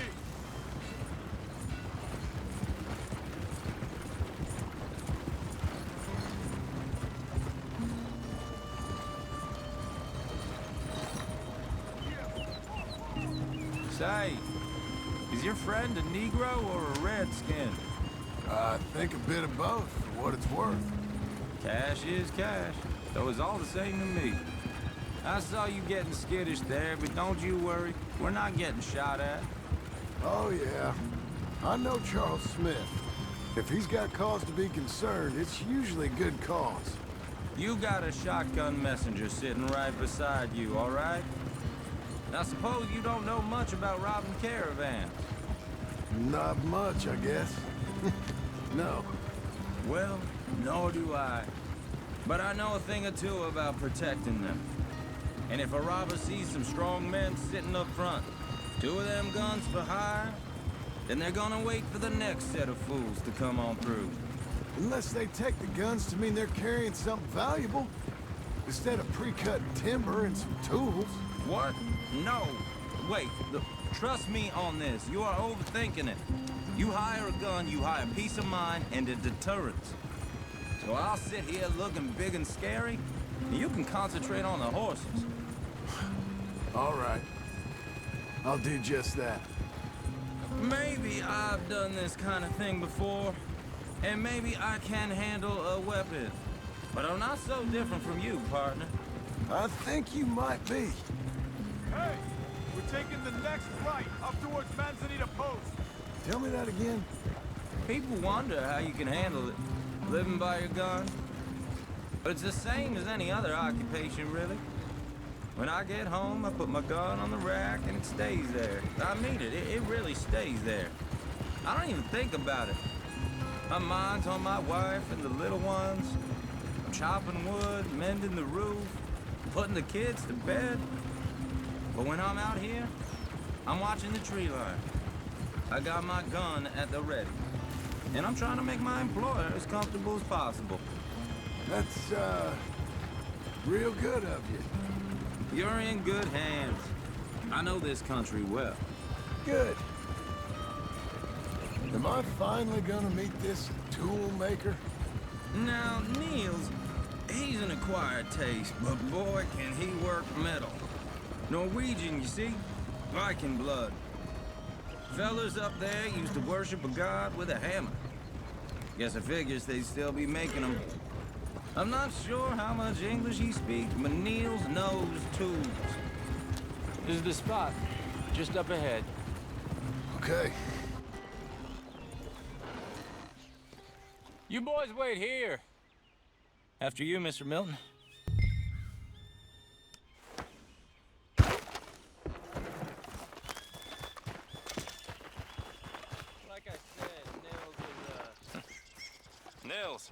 Say, is your friend a Negro or a Redskin?
I think a bit of both, for what it's worth.
Cash is cash, so it's all the same to me. I saw you getting skittish there, but don't you worry. We're not getting shot at.
Oh, yeah. I know Charles Smith. If he's got cause to be concerned, it's usually a good cause.
You got a shotgun messenger sitting right beside you, all right? Now, suppose you don't know much about robbing caravans.
Not much, I guess. No.
Well, nor do I. But I know a thing or two about protecting them. And if a robber sees some strong men sitting up front, 2 of them guns for hire, then they're gonna wait for the next set of fools to come on through.
Unless they take the guns to mean they're carrying something valuable. Instead of pre-cut timber and some tools.
What? No. Wait, look, trust me on this. You are overthinking it. You hire a gun, you hire peace of mind and a deterrence. So I'll sit here looking big and scary, and you can concentrate on the horses.
All right. I'll do just that.
Maybe I've done this kind of thing before, and maybe I can handle a weapon. But I'm not so different from you, partner.
I think you might be.
Hey! We're taking the next right, up towards Manzanita Post.
Tell me that again.
People wonder how you can handle it, living by your gun. But it's the same as any other occupation, really. When I get home, I put my gun on the rack and it stays there. I mean it, it really stays there. I don't even think about it. My mind's on my wife and the little ones. I'm chopping wood, mending the roof, putting the kids to bed. But when I'm out here, I'm watching the tree line. I got my gun at the ready. And I'm trying to make my employer as comfortable as possible.
That's, real good of you.
You're in good hands. I know this country well.
Good. Am I finally gonna meet this tool maker?
Now, Niels, he's an acquired taste, but boy, can he work metal. Norwegian, you see? Viking blood. Fellas up there used to worship a god with a hammer. Guess I figures they'd still be making them. I'm not sure how much English he speaks, but Niels knows tools.
This is the spot, just up ahead.
Okay.
You boys wait here.
After you, Mr. Milton.
Like I said, Nils is,
Nils.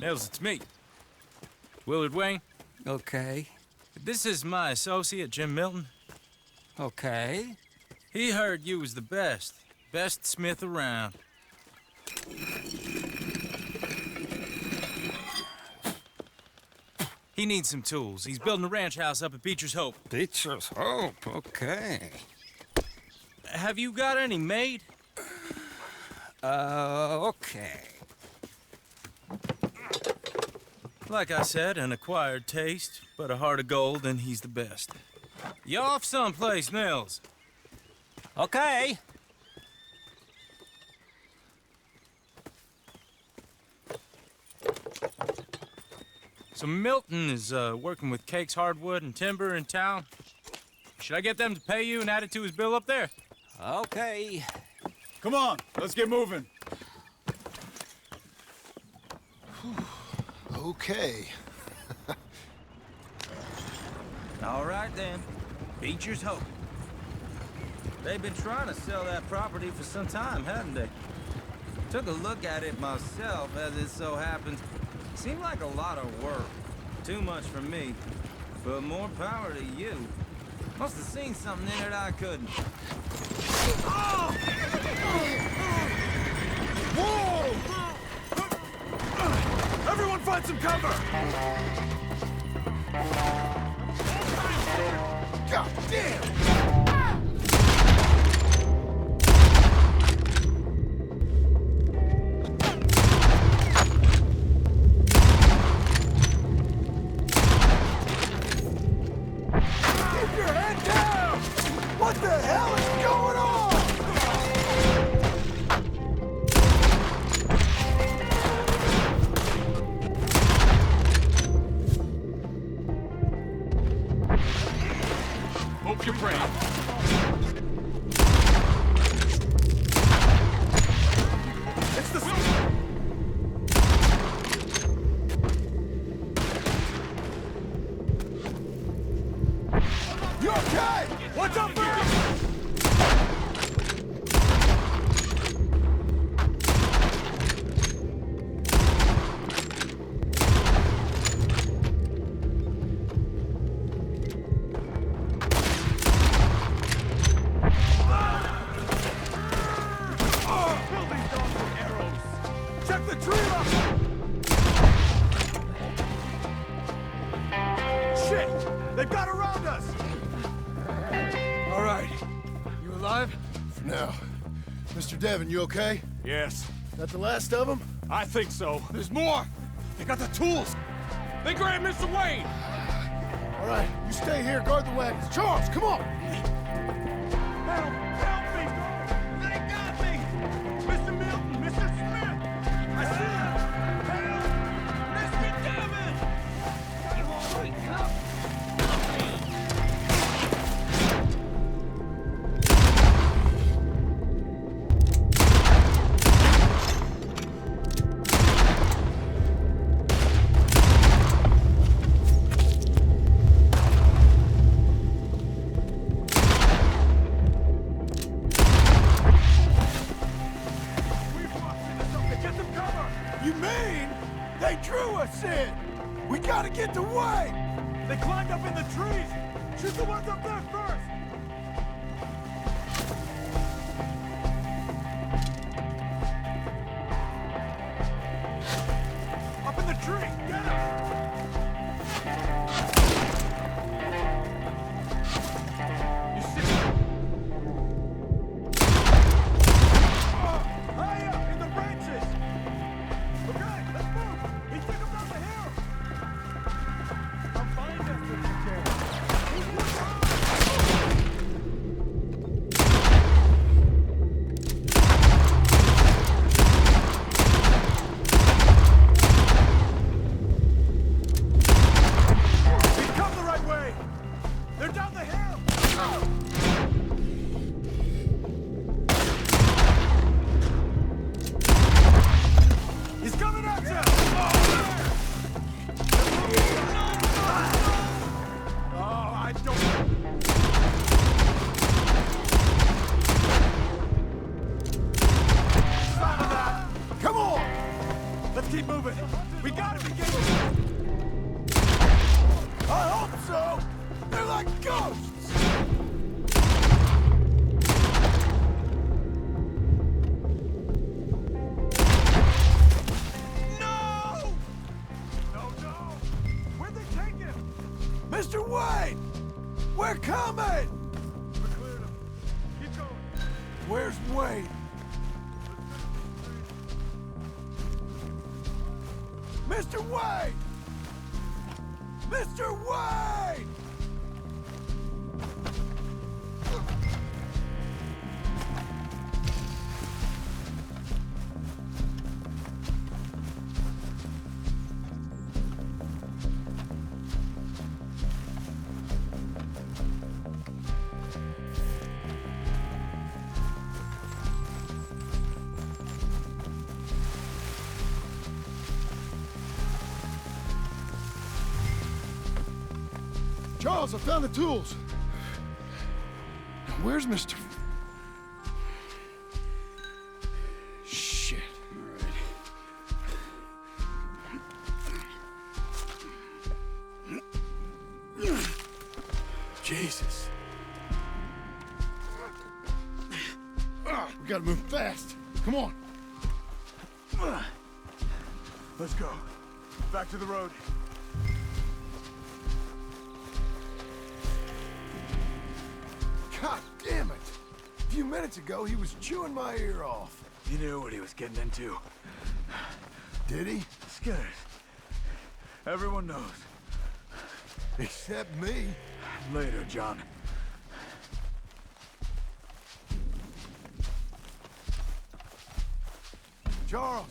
Nils, it's me. Willard Wayne.
Okay.
This is my associate, Jim Milton.
Okay.
He heard you was the best. Best smith around. He needs some tools. He's building a ranch house up at Beecher's Hope.
Beecher's Hope, okay.
Have you got any made?
Okay.
Like I said, an acquired taste, but a heart of gold, and he's the best. You off someplace, Nils?
Okay.
So Milton is working with Cake's Hardwood and Timber in town. Should I get them to pay you and add it to his bill up there?
Okay.
Come on, let's get moving.
Okay.
All right, then. Beecher's Hope. They've been trying to sell that property for some time, haven't they? Took a look at it myself, as it so happens. Seemed like a lot of work. Too much for me. But more power to you. Must have seen something in it I couldn't.
Whoa! Everyone find some cover! God damn!
What the hell is going on?
Hope you're brave.
It's the...
You okay?
What's up, man? Check the tree up! Shit! They've got around us!
All right. You alive? For now. Mr. Devon, you okay?
Yes.
That the last of them?
I think so.
There's more! They got the tools!
They grabbed Mr. Wayne!
All right, you stay here, guard the wagons. Charles, come on!
Help! Help me! They got me! Mr. Milton! Mr. Smith! I see him! Help! Mr. Devon! You all right, cop?
You mean they drew us in? We gotta get to Wayne!
They climbed up in the trees! Shoot the ones up there first! Up in the tree! Get him! You see? High up in the branches! Okay, let's move! He took him down the hill! Come find us if you can. We've come the right way! They're down the hill! He's coming at you! Oh, I don't... Stop that! Come on! Let's keep moving! We gotta be getting...
I hope so! They're like ghosts! Mr. Wayne! We're coming!
We're cleared him. Keep going.
Where's Wayne? Mr. Wayne! Mr. Wayne! Charles, I found the tools. Now, where's Mr. Shit. All right. Jesus. We gotta move fast. Come on.
Let's go. Back to the road.
God damn it! A few minutes ago, he was chewing my ear off.
He knew what he was getting into.
Did he?
Skinners. Everyone knows.
Except me.
Later, John.
Charles,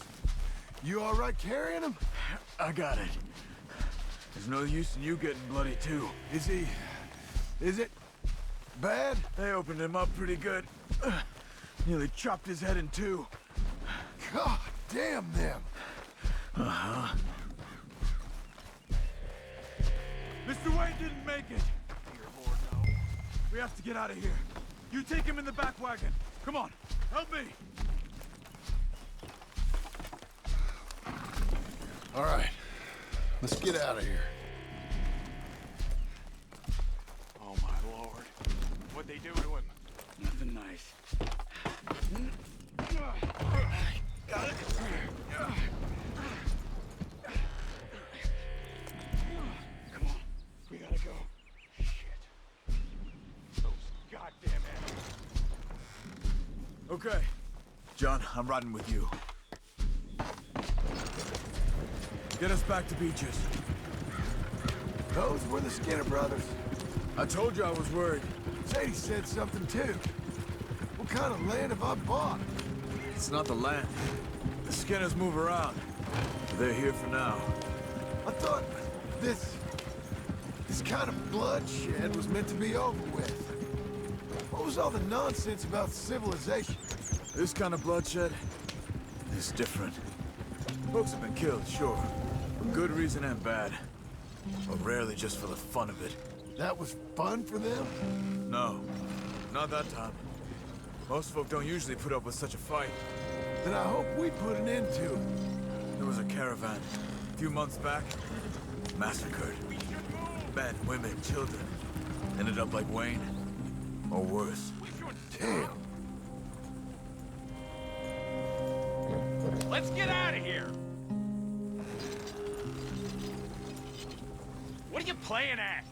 you all right carrying him?
I got it. There's no use in you getting bloody, too.
Is he... is it... bad?
They opened him up pretty good. Nearly chopped his head in two.
God damn them.
Uh-huh.
Mr. Wayne didn't make it. Dear Lord, no. We have to get out of here. You take him in the back wagon. Come on, help me.
All right, let's get out of here.
Oh, my Lord. What'd they do to him?
Nothing nice.
Got it.
Come on, we gotta go.
Shit. Those goddamn animals.
Okay. John, I'm riding with you. Get us back to Beaches.
Those were the Skinner brothers.
I told you I was worried.
Sadie said something too. What kind of land have I bought?
It's not the land. The Skinners move around. They're here for now.
I thought this kind of bloodshed was meant to be over with. What was all the nonsense about civilization?
This kind of bloodshed is different. Folks have been killed, sure. For good reason and bad. But rarely just for the fun of it.
That was fun for them?
No, not that time. Most folk don't usually put up with such a fight.
Then I hope we put an end to it.
There was a caravan a few months back. Massacred. Men, women, children. Ended up like Wayne. Or worse.
Damn.
Let's get out of here! What are you playing at?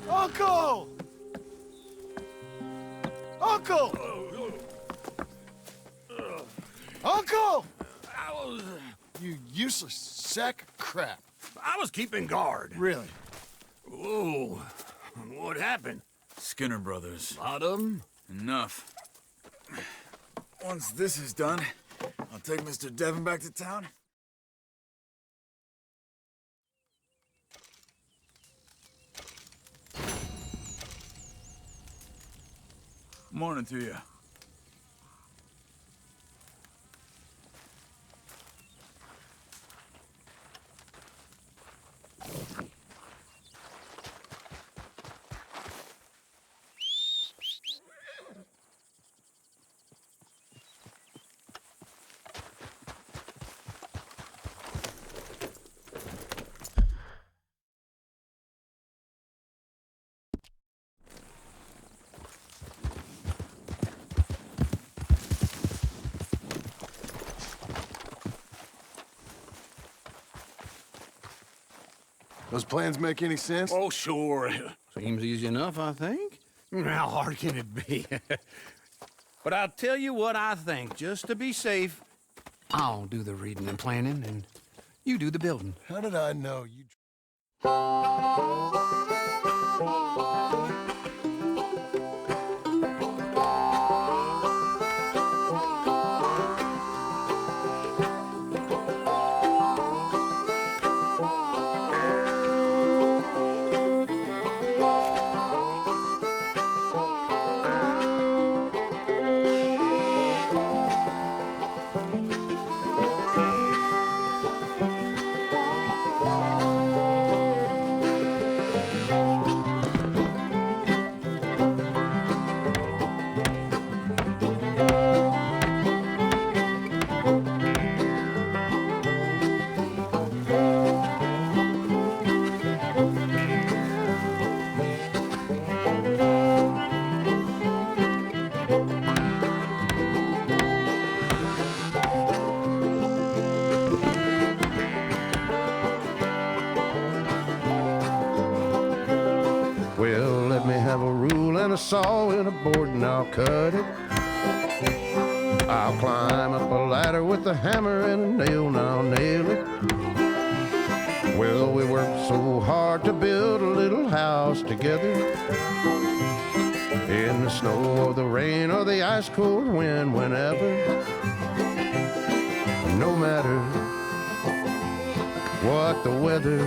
Uncle! Uncle! Uncle! You useless sack of crap.
I was keeping guard.
Really?
Whoa. What happened?
Skinner brothers.
Lot of 'em?
Enough. Once this is done, I'll take Mr. Devon back to town. Morning to you.
Those plans make any sense?
Oh, sure. Seems easy enough, I think. How hard can it be? But I'll tell you what I think, just to be safe. I'll do the reading and planning, and you do the building.
How did I know you...
Well, let me have a rule and a saw and a board and I'll cut it. I'll climb up a ladder with a hammer and a nail and I'll nail it. Well, we worked so hard to build a little house together. In the snow or the rain or the ice cold wind, whenever. No matter what the weather,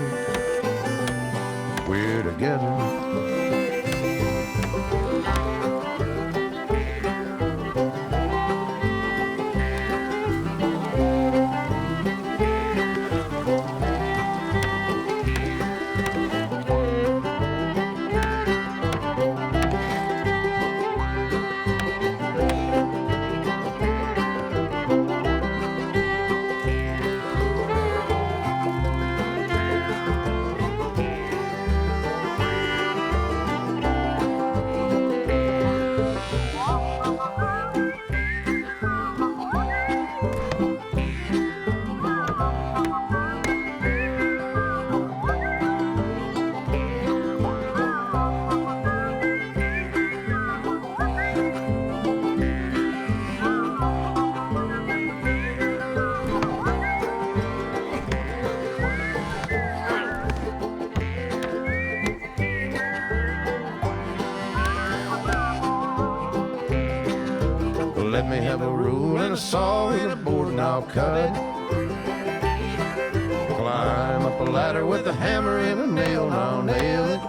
we're together. Let me have a rule and a saw and a board and I'll cut it. Climb up a ladder with a hammer and a nail and I'll nail it.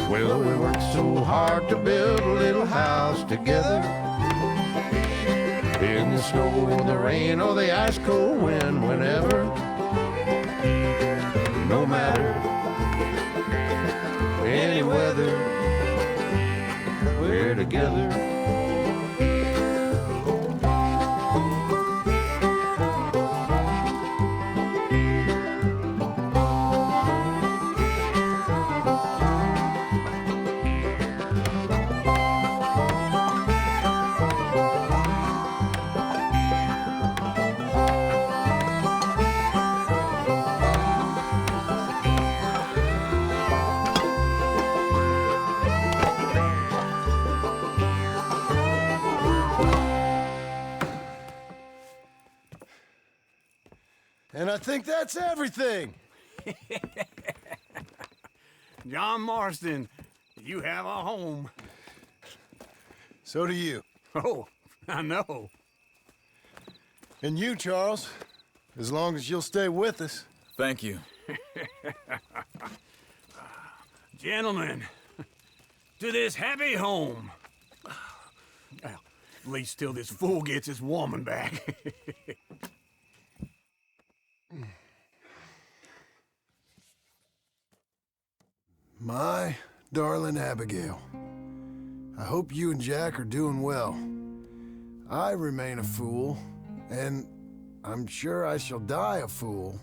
Well, we worked so hard to build a little house together. In the snow or the rain or the ice cold wind, whenever. No matter any weather, we're together.
And I think that's everything.
John Marston, you have a home.
So do you.
Oh, I know.
And you, Charles, as long as you'll stay with us.
Thank you.
Gentlemen, to this happy home. Well, at least till this fool gets his woman back.
My darling Abigail, I hope you and Jack are doing well. I remain a fool, and I'm sure I shall die a fool.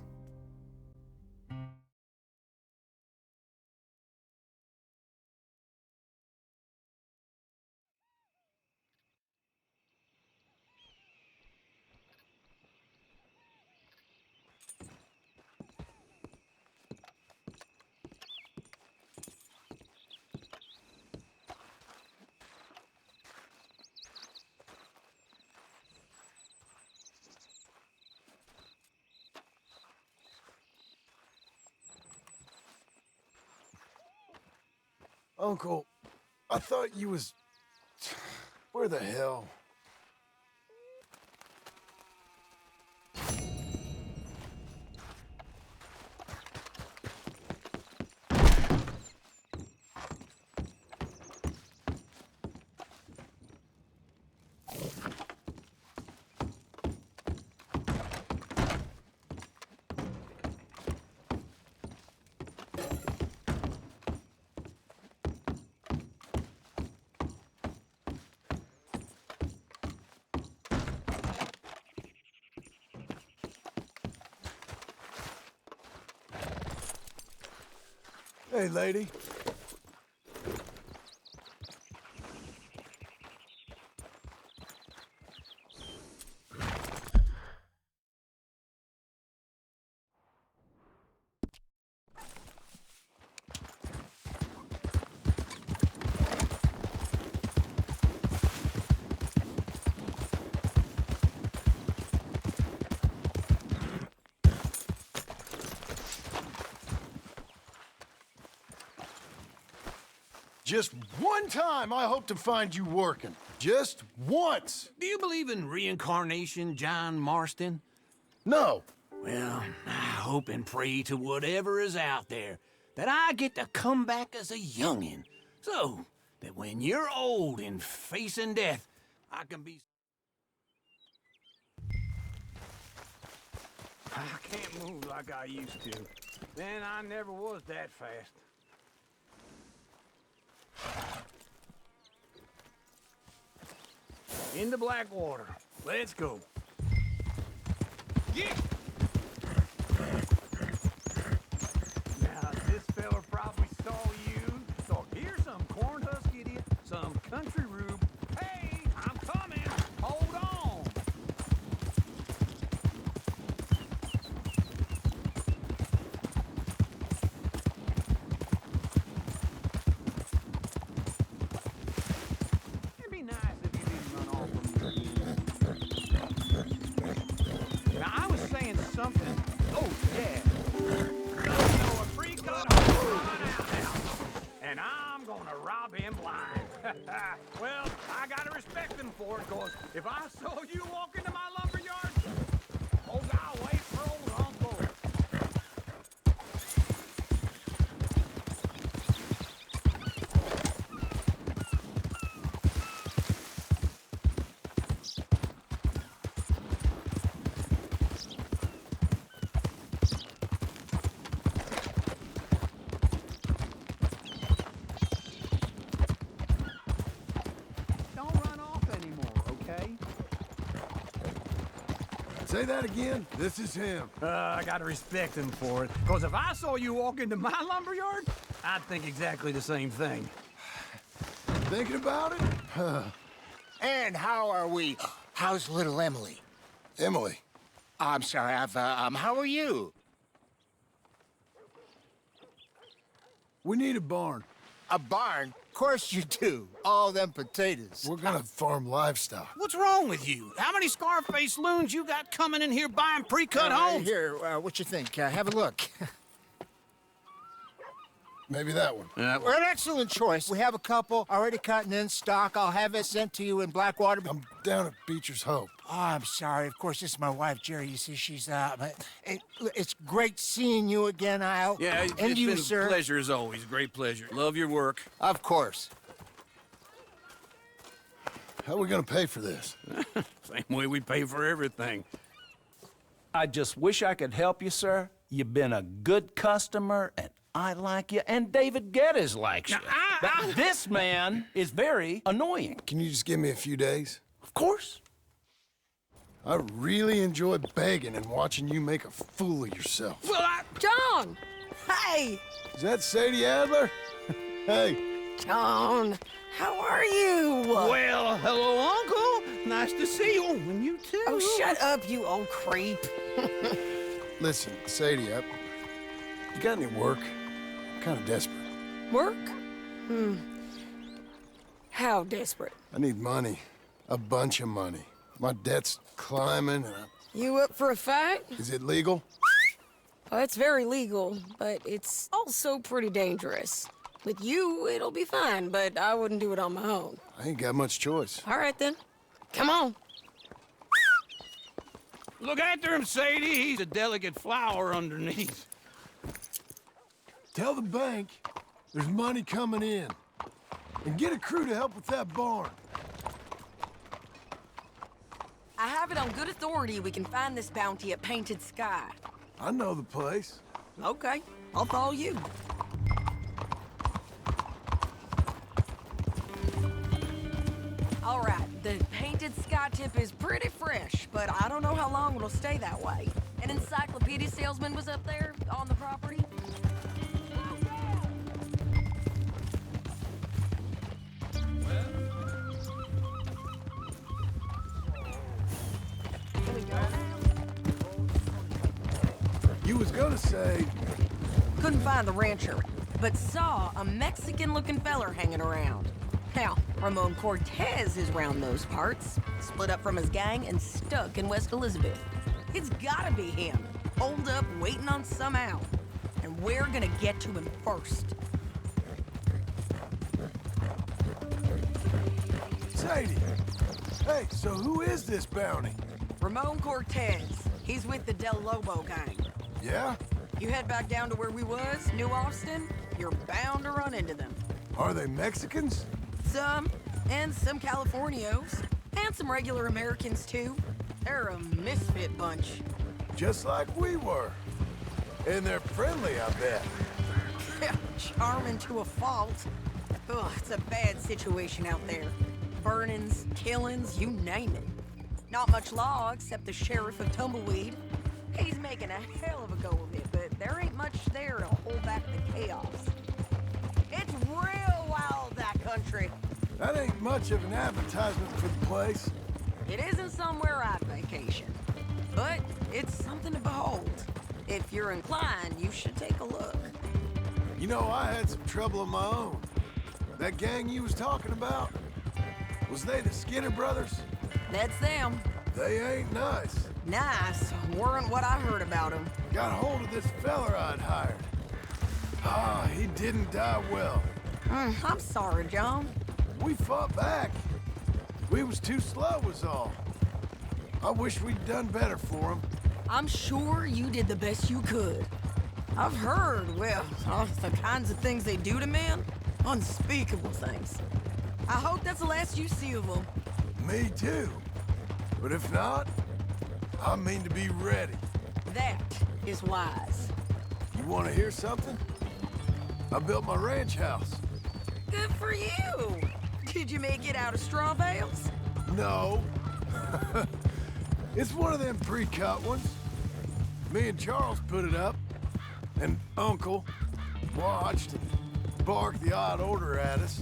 Uncle, I thought you was... Where the hell? Hey, lady. Just one time I hope to find you working. Just once.
Do you believe in reincarnation, John Marston?
No.
Well, I hope and pray to whatever is out there that I get to come back as a youngin', so that when you're old and facing death, I can be...
I can't move like I used to. Man, I never was that fast. Into Blackwater. Let's go. Yeah! Now, this fella probably saw you. So here's some corn husk idiot, some country rube. Hey, I'm coming. Hold on. It'd be nice if you didn't run off from me. Now, I was saying something. Oh, yeah. A free cut and I'm gonna rob him blind. Well, I gotta respect him for it, cause if I saw you walk into my lumber yard, oh, I'll wait for old Uncle. Don't run off anymore, okay?
Say that again? This is him.
I gotta respect him for it. Because if I saw you walk into my lumberyard, I'd think exactly the same thing.
Thinking about it?
And how are we? How's little Emily?
Emily?
I'm sorry, how are you?
We need a barn.
A barn? Of course you do. All them potatoes.
We're gonna farm livestock.
What's wrong with you? How many Scarface loons you got coming in here buying pre-cut homes?
Here, what you think? Have a look.
Maybe that one.
Well, an excellent choice. We have a couple already cut and in stock. I'll have it sent to you in Blackwater.
I'm down at Beecher's Hope.
Oh, I'm sorry. Of course, this is my wife, Jerry. You see, she's it's great seeing you again, Al.
Yeah,
and
it's
you,
been
sir.
a pleasure as always. Great pleasure. Love your work.
Of course.
How are we gonna pay for this?
Same way we pay for everything.
I just wish I could help you, sir. You've been a good customer, and I like you, and David Geddes likes you. But this man is very annoying.
Can you just give me a few days?
Of course.
I really enjoy begging and watching you make a fool of yourself.
Well, John! Hey!
Is that Sadie Adler? Hey.
John, how are you?
Well, hello, Uncle. Nice to see you. And you too.
Oh, shut up, you old creep.
Listen, Sadie, you got any work? I'm kind of desperate.
Work? How desperate?
I need money. A bunch of money. My debt's climbing and
You up for a fight?
Is it legal?
Well, it's very legal, but it's also pretty dangerous. With you, it'll be fine, but I wouldn't do it on my own.
I ain't got much choice.
All right, then. Come on.
Look after him, Sadie. He's a delicate flower underneath.
Tell the bank there's money coming in. And get a crew to help with that barn.
I have it on good authority we can find this bounty at Painted Sky.
I know the place.
Okay, I'll follow you. All right, the Painted Sky tip is pretty fresh, but I don't know how long it'll stay that way. An encyclopedia salesman was up there on the property. Can we go now?
You was gonna say...
Couldn't find the rancher, but saw a Mexican-looking feller hanging around. Now, Ramon Cortez is round those parts, split up from his gang and stuck in West Elizabeth. It's gotta be him, holed up waiting on some out. And we're gonna get to him first.
Sadie! Hey, so who is this bounty?
Ramon Cortez. He's with the Del Lobo gang.
Yeah?
You head back down to where we was, New Austin, you're bound to run into them.
Are they Mexicans?
Some, and some Californios, and some regular Americans too. They're a misfit bunch.
Just like we were. And they're friendly, I bet.
Charming to a fault. Ugh, it's a bad situation out there. Burnings, killings, you name it. Not much law except the sheriff of Tumbleweed. He's making a hell of a go of it, but there ain't much there to hold back the chaos. It's real wild, that country.
That ain't much of an advertisement for the place.
It isn't somewhere I'd vacation, but it's something to behold. If you're inclined, you should take a look.
You know, I had some trouble of my own. That gang you was talking about, was they the Skinner brothers?
That's them.
They ain't nice.
Nice weren't what I heard about them.
Got hold of this feller I'd hired. Ah, he didn't die well.
I'm sorry, John.
We fought back. We was too slow was all. I wish we'd done better for him.
I'm sure you did the best you could. I've heard, well, the kinds of things they do to men. Unspeakable things. I hope that's the last you see of them.
Me too. But if not, I mean to be ready.
That is wise.
You want to hear something? I built my ranch house.
Good for you. Did you make it out of straw bales?
No. It's one of them pre-cut ones. Me and Charles put it up, and Uncle watched and barked the odd order at us.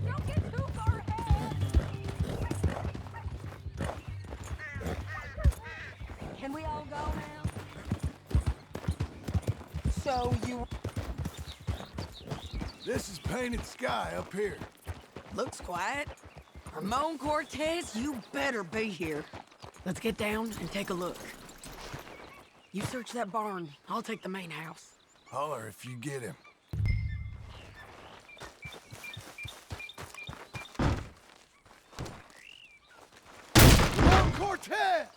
Don't get too far ahead. Can we all go now? So you...
This is Painted Sky up here.
Looks quiet. Ramon Cortez, you better be here. Let's get down and take a look. You search that barn. I'll take the main house.
Holler if you get him. Ramon Cortez!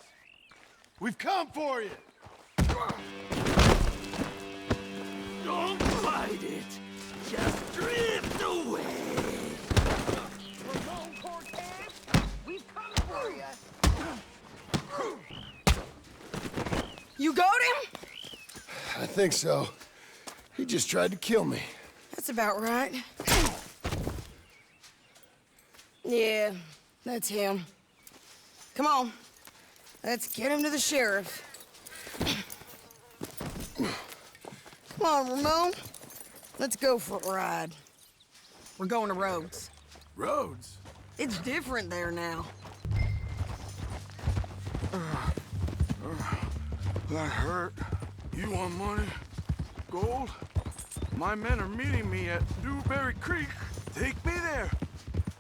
We've come for you!
Don't fight it. Just drift away.
Ramon Cortez, we've come for you. You got him?
I think so. He just tried to kill me.
That's about right. Yeah, that's him. Come on. Let's get him to the sheriff. Come on, Ramon. Let's go for a ride. We're going to Rhodes.
Rhodes?
It's different there now.
That hurt. You want money? Gold? My men are meeting me at Dewberry Creek. Take me there.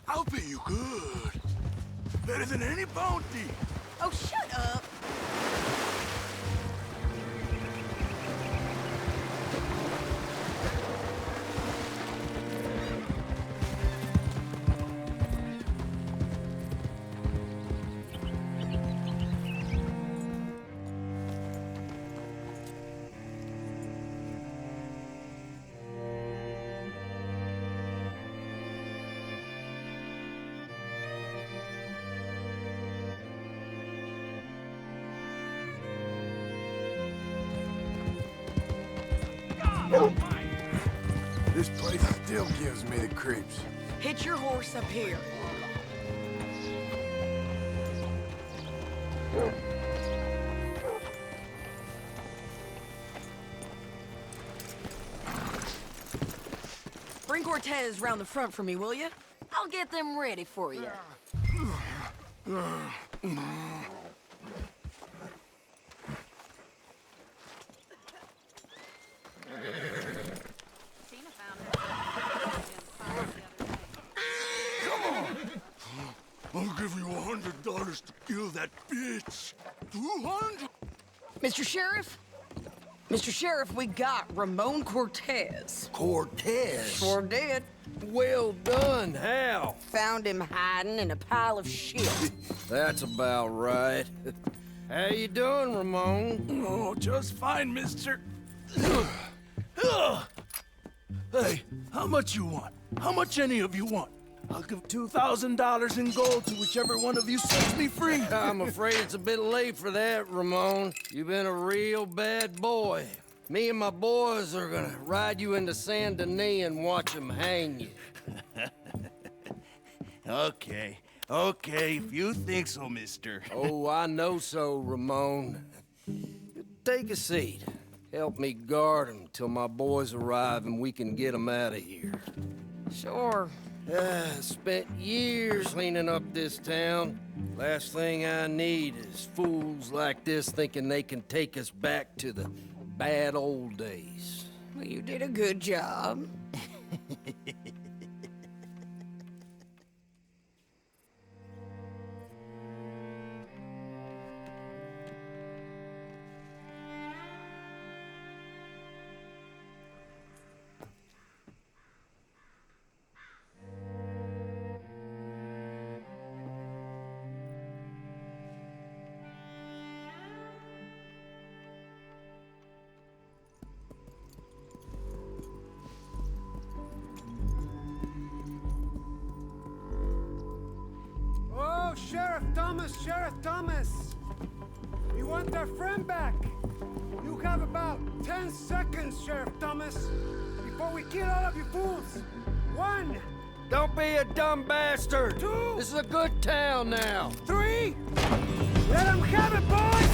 I'll pay you good. Better than any bounty.
Oh, shut up.
This place still gives me the creeps.
Hitch your horse up here. Bring Cortez round the front for me, will you? I'll get them ready for you.
I'll give you $100 to kill that bitch. 200.
Mr. Sheriff? Mr. Sheriff, we got Ramon Cortez.
Cortez?
Sure did.
Well done, Hal.
Found him hiding in a pile of shit.
That's about right. How you doing, Ramon?
Oh, just fine, mister. Hey, how much you want? How much any of you want? I'll give $2,000 in gold to whichever one of you sets me free.
I'm afraid it's a bit late for that, Ramon. You've been a real bad boy. Me and my boys are gonna ride you into Saint Denis and watch them hang you.
Okay, if you think so, mister.
Oh, I know so, Ramon. Take a seat. Help me guard them till my boys arrive and we can get them out of here.
Sure.
Spent years cleaning up this town. Last thing I need is fools like this thinking they can take us back to the bad old days.
Well, you did a good job.
Oh, Sheriff Thomas! We want our friend back. You have about 10 seconds, Sheriff Thomas, before we kill all of you fools. 1.
Don't be a dumb bastard!
2.
This is a good town now.
3. Let them have it, boys!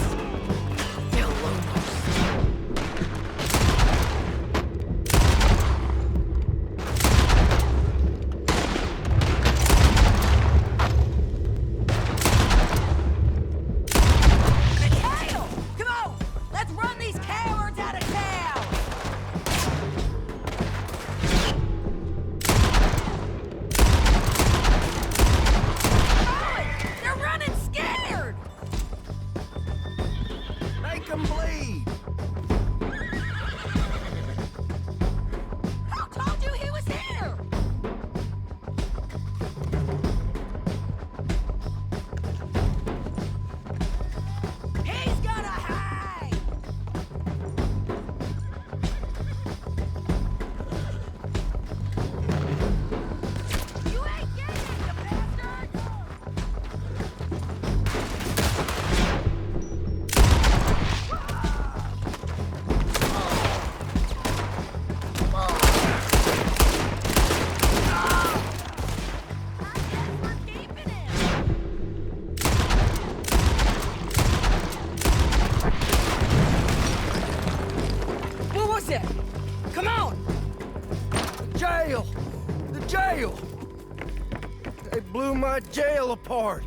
My jail apart.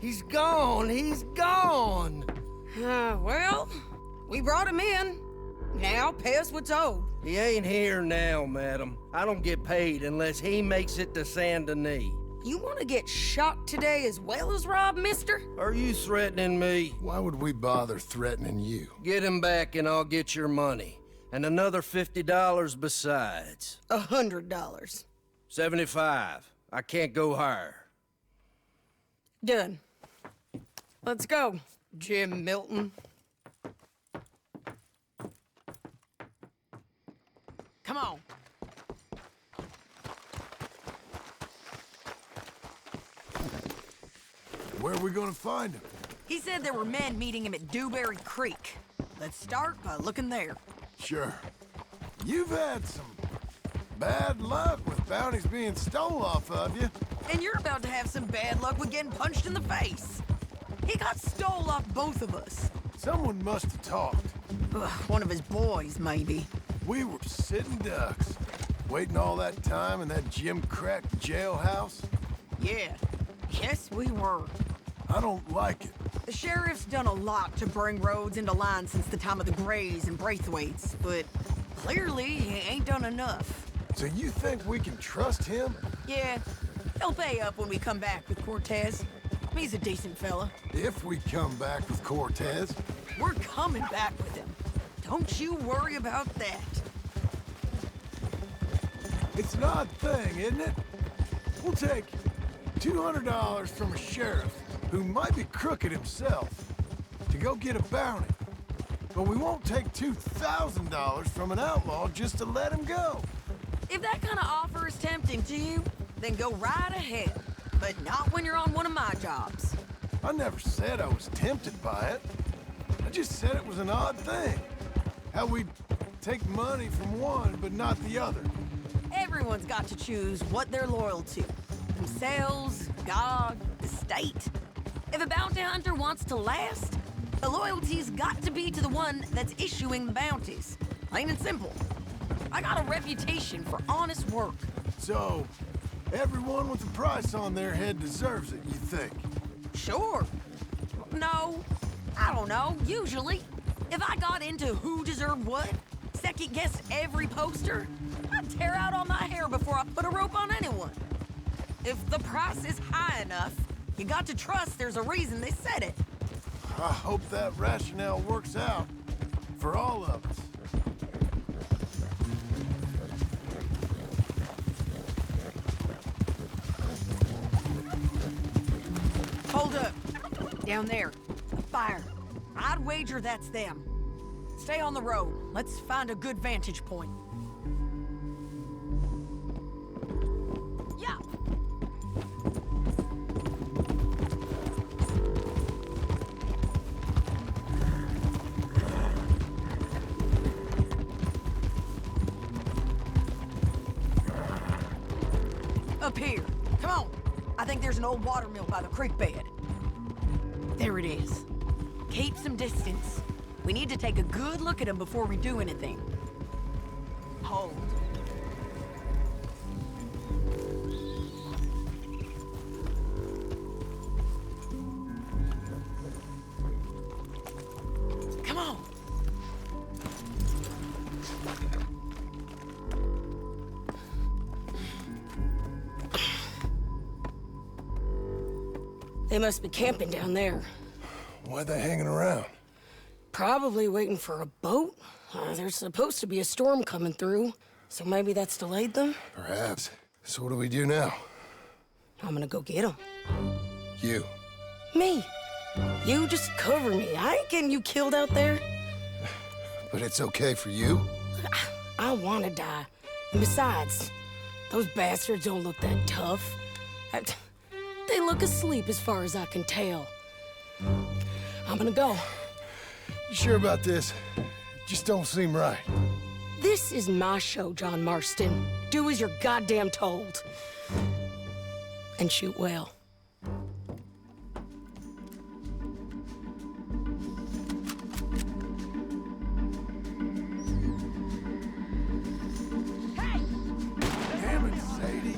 He's gone. He's gone.
Well, we brought him in. Now pay us what's owed.
He ain't here now, madam. I don't get paid unless he makes it to Saint Denis.
You want to get shot today as well as Rob, mister?
Are you threatening me?
Why would we bother threatening you?
Get him back and I'll get your money. And another $50 besides.
$100.
75. I can't go higher.
Done. Let's go, Jim Milton. Come on.
Where are we gonna find him?
He said there were men meeting him at Dewberry Creek. Let's start by looking there.
Sure. You've had some bad luck with bounties being stole off of you.
And you're about to have some bad luck with getting punched in the face. He got stole off both of us.
Someone must have talked.
Ugh, one of his boys, maybe.
We were sitting ducks, waiting all that time in that gim-crack jailhouse.
Yeah, yes we were.
I don't like it.
The sheriff's done a lot to bring roads into line since the time of the Greys and Braithwaites, but clearly he ain't done enough.
So you think we can trust him?
Yeah, he'll pay up when we come back with Cortez. He's a decent fella.
If we come back with Cortez.
We're coming back with him. Don't you worry about that.
It's an odd thing, isn't it? We'll take $200 from a sheriff who might be crooked himself to go get a bounty. But we won't take $2,000 from an outlaw just to let him go.
If that kind of offer is tempting to you, then go right ahead. But not when you're on one of my jobs.
I never said I was tempted by it. I just said it was an odd thing. How we'd take money from one, but not the other.
Everyone's got to choose what they're loyal to. Themselves, God, the state. If a bounty hunter wants to last, the loyalty's got to be to the one that's issuing the bounties. Plain and simple. I got a reputation for honest work.
So, everyone with a price on their head deserves it, you think?
Sure. No, I don't know, usually. If I got into who deserved what, second-guessed every poster, I'd tear out all my hair before I put a rope on anyone. If the price is high enough, you got to trust there's a reason they said it.
I hope that rationale works out for all of us.
Hold up. Down there. A fire. I'd wager that's them. Stay on the road. Let's find a good vantage point. Yeah. Up here. Come on. I think there's an old water mill by the creek bed. There it is. Keep some distance. We need to take a good look at him before we do anything. Hold. Come on. They must be camping down there.
Why are they hanging around?
Probably waiting for a boat. There's supposed to be a storm coming through, so maybe that's delayed them?
Perhaps. So what do we do now?
I'm gonna go get them.
You.
Me. You just cover me. I ain't getting you killed out there.
But it's okay for you?
I wanna die. And besides, those bastards don't look that tough. They look asleep as far as I can tell. I'm gonna go.
You sure about this? Just don't seem right.
This is my show, John Marston. Do as you're goddamn told. And shoot well.
Damn it, Sadie.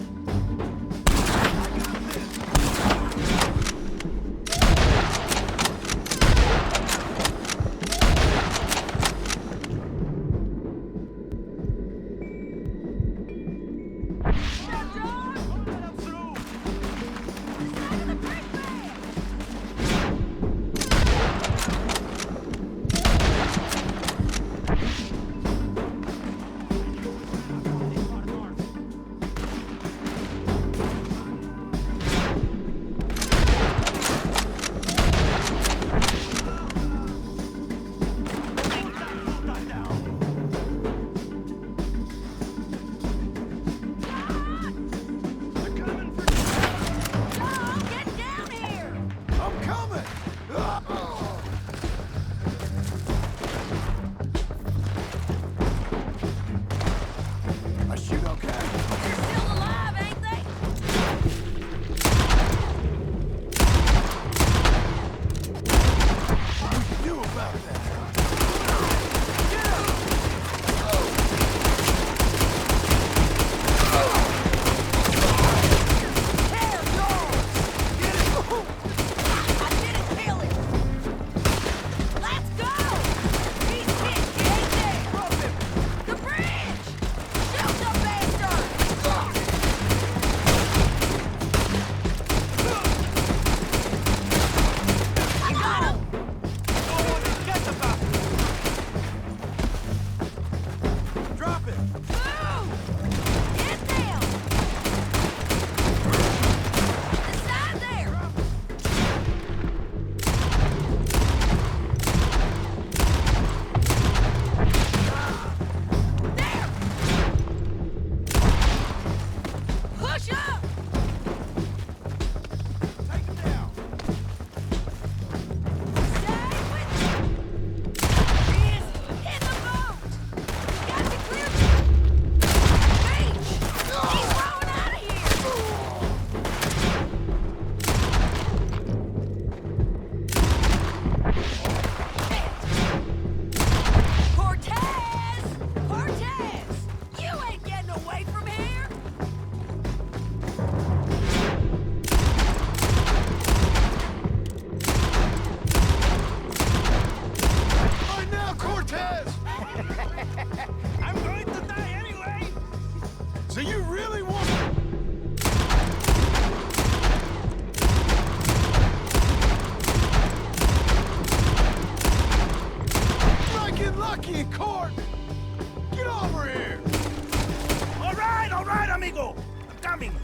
coming!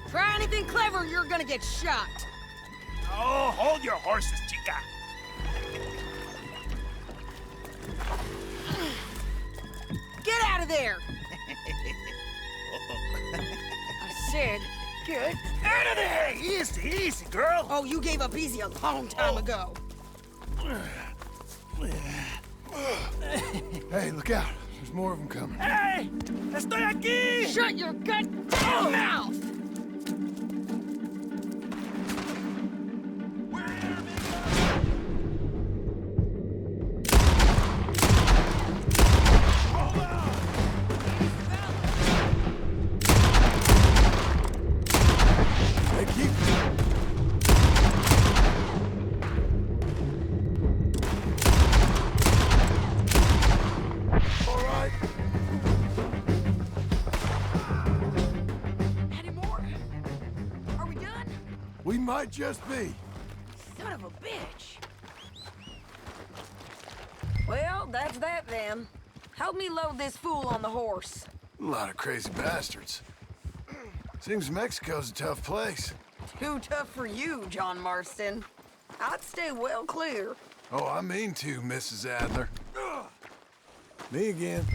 Try anything clever, you're gonna get shot.
Oh, hold your horses, chica.
Get out of there! I said, get out of there!
Easy, easy, girl.
Oh, you gave up easy a long time ago.
Hey, look out. There's more of them coming.
Hey! Estoy aquí!
Shut your goddamn mouth!
We might just be.
Son of a bitch. Well, that's that then. Help me load this fool on the horse.
A lot of crazy bastards. Seems Mexico's a tough place.
Too tough for you, John Marston. I'd stay well clear.
Oh, I mean to, Mrs. Adler. Me again.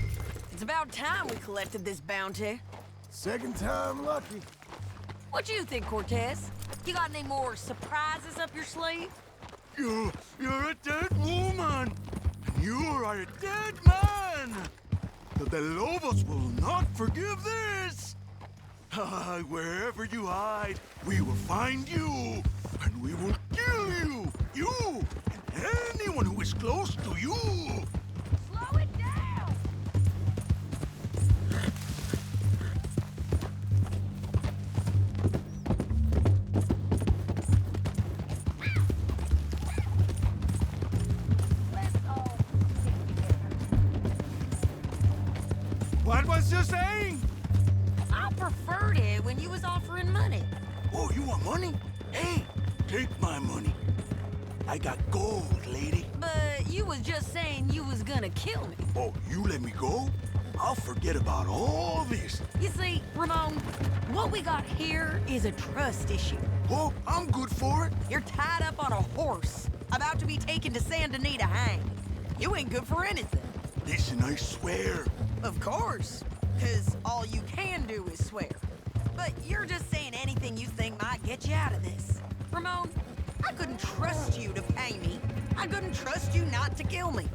It's about time we collected this bounty.
Second time lucky.
What you think, Cortez? You got any more surprises up your sleeve?
You're a dead woman! You are a dead man! The Lobos will not forgive this! Wherever you hide, we will find you, and we will kill you! You, and anyone who is close to you!
Slow it down!
What was you saying?
I preferred it when you was offering money.
Oh, you want money? Hey, take my money. I got gold, lady.
But you was just saying you was gonna kill me.
Oh, you let me go? I'll forget about all this.
You see, Ramon, what we got here is a trust issue.
Oh, I'm good for it.
You're tied up on a horse, about to be taken to Saint Denis to hang. You ain't good for anything.
Listen, I swear.
Of course, because all you can do is swear. But you're just saying anything you think might get you out of this. Ramon, I couldn't trust you to pay me. I couldn't trust you not to kill me.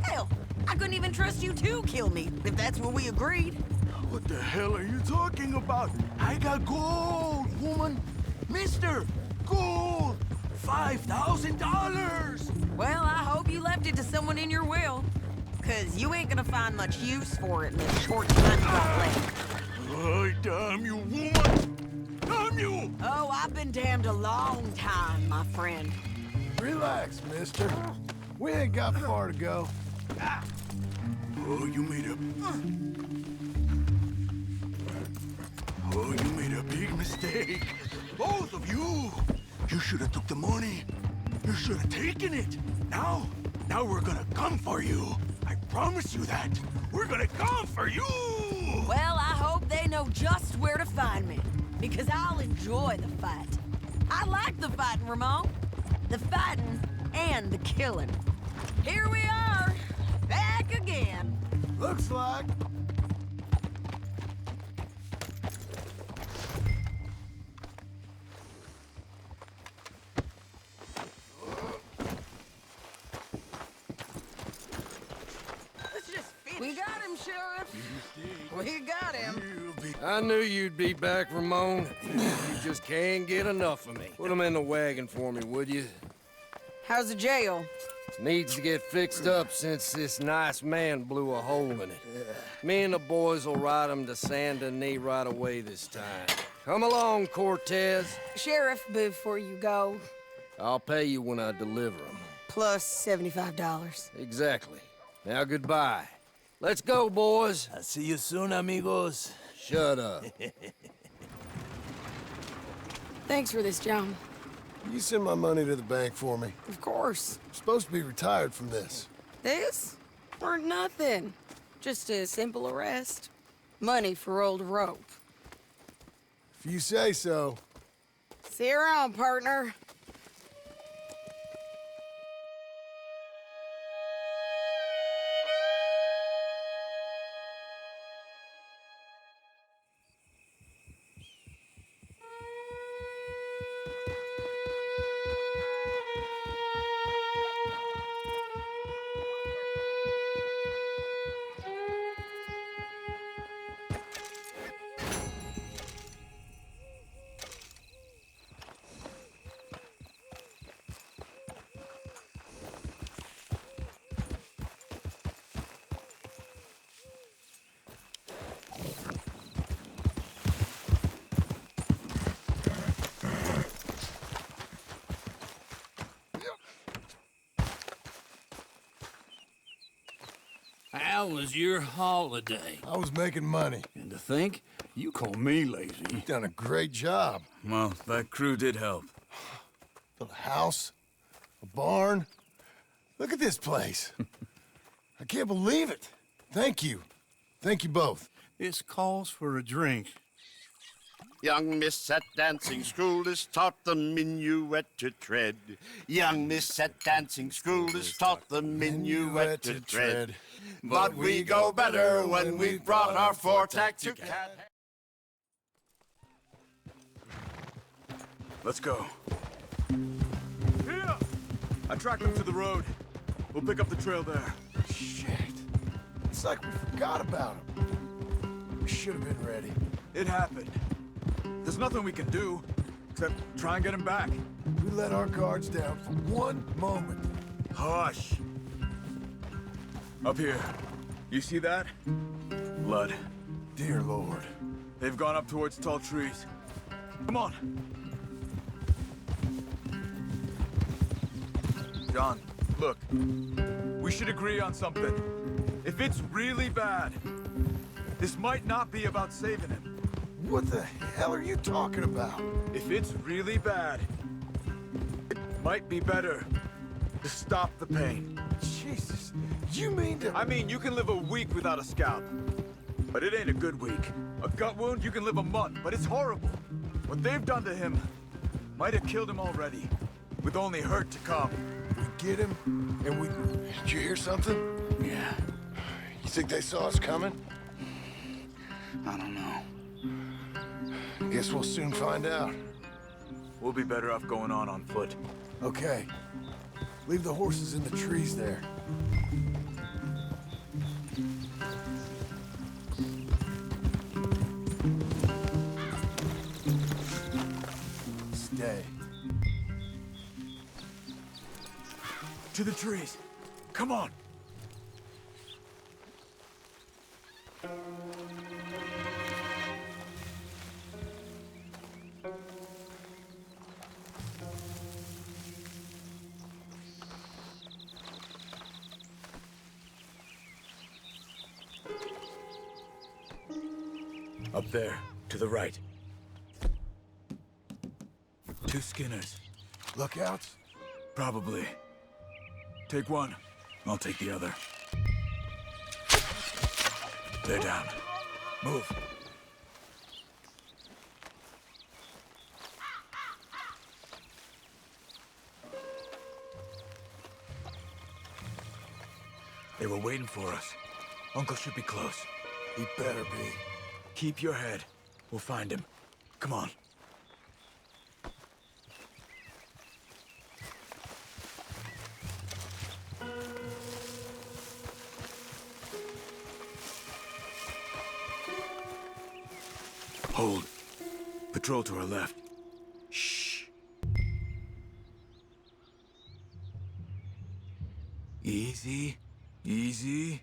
Hell, I couldn't even trust you to kill me, if that's what we agreed.
What the hell are you talking about? I got gold, woman. Mister, gold. $5,000.
Well, I hope you left it to someone in your will. Because you ain't gonna find much use for it in the short time you got left.
Oh, damn you, woman! Damn you!
Oh, I've been damned a long time, my friend.
Relax, mister. We ain't got far to go.
Oh, you made a big mistake. Both of you. You should have took the money. You should have taken it. Now we're gonna come for you. I promise you that. We're gonna come for you!
Well, I hope they know just where to find me. Because I'll enjoy the fight. I like the fighting, Ramon. The fighting and the killing. Here we are, back again.
Looks like.
We got him, Sheriff. We got him.
I knew you'd be back, Ramon. You just can't get enough of me. Put him in the wagon for me, would you?
How's the jail?
Needs to get fixed up since this nice man blew a hole in it. Me and the boys will ride him to Saint Denis right away this time. Come along, Cortez.
Sheriff, before you go.
I'll pay you when I deliver him.
Plus $75.
Exactly. Now goodbye. Let's go, boys.
I'll see you soon, amigos.
Shut up.
Thanks for this, John.
You send my money to the bank for me.
Of course.
I'm supposed to be retired from this.
This? For nothing. Just a simple arrest. Money for old rope.
If you say so.
See you around, partner.
How was your holiday?
I was making money.
And to think, you call me lazy.
You've done a great job.
Well, that crew did help.
Built a house, a barn. Look at this place. I can't believe it. Thank you. Thank you both.
This calls for a drink.
Young miss at dancing school is taught the minuet to tread. Young miss at dancing school is taught the minuet to tread. But we go better when we've brought our four-tack to cat.
Let's go. Here! I tracked them to the road. We'll pick up the trail there.
Shit. It's like we forgot about him. We should have been ready.
It happened. There's nothing we can do, except try and get him back.
We let our guards down for one moment.
Hush. Up here. You see that? Blood.
Dear Lord.
They've gone up towards tall trees. Come on. John, look. We should agree on something. If it's really bad, this might not be about saving him.
What the hell are you talking about?
If it's really bad, it might be better to stop the pain.
Jesus, you mean to...
I mean, you can live a week without a scalp, but it ain't a good week. A gut wound, you can live a month, but it's horrible. What they've done to him might have killed him already, with only hurt to come.
We get him, and we... Did you hear something?
Yeah.
You think they saw us coming?
I don't know.
Guess we'll soon find out.
We'll be better off going on foot.
Okay. Leave the horses in the trees there. Stay.
To the trees. Come on. Up there, to the right. 2 Skinners.
Lookouts?
Probably. Take one. I'll take the other. They're down. Move. They were waiting for us. Uncle should be close.
He better be.
Keep your head. We'll find him. Come on. Hold. Patrol to our left. Shh. Easy. Easy.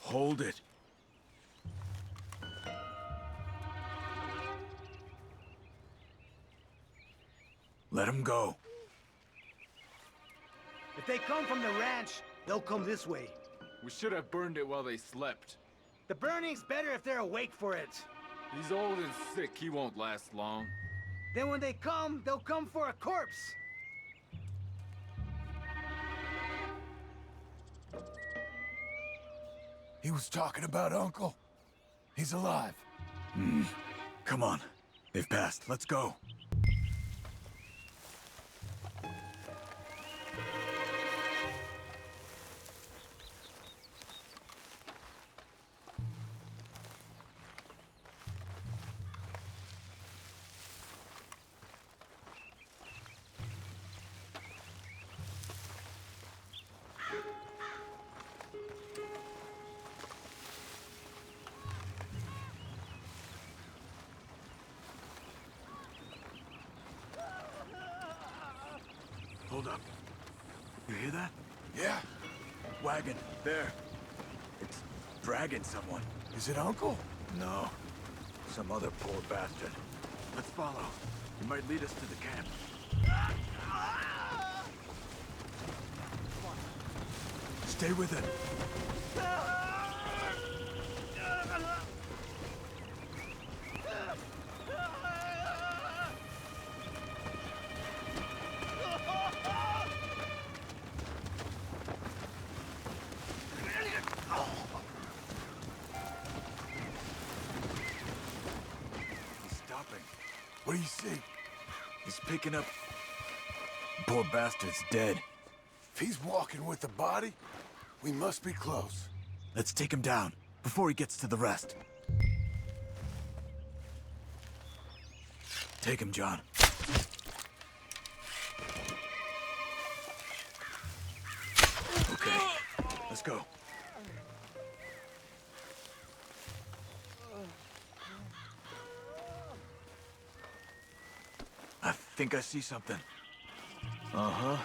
Hold it. Let him go.
If they come from the ranch, they'll come this way.
We should have burned it while they slept.
The burning's better if they're awake for it.
He's old and sick. He won't last long.
Then when they come, they'll come for a corpse.
He was talking about Uncle. He's alive.
Come on. They've passed. Let's go. Hold up. You hear that?
Yeah.
Wagon, there. It's dragging someone.
Is it Uncle?
No. Some other poor bastard. Let's follow. He might lead us to the camp. Stay with it.
What do you see?
He's picking up... Poor bastard's dead.
If he's walking with the body, we must be close.
Let's take him down, before he gets to the rest. Take him, John. Okay, let's go. I think I see something. Uh-huh.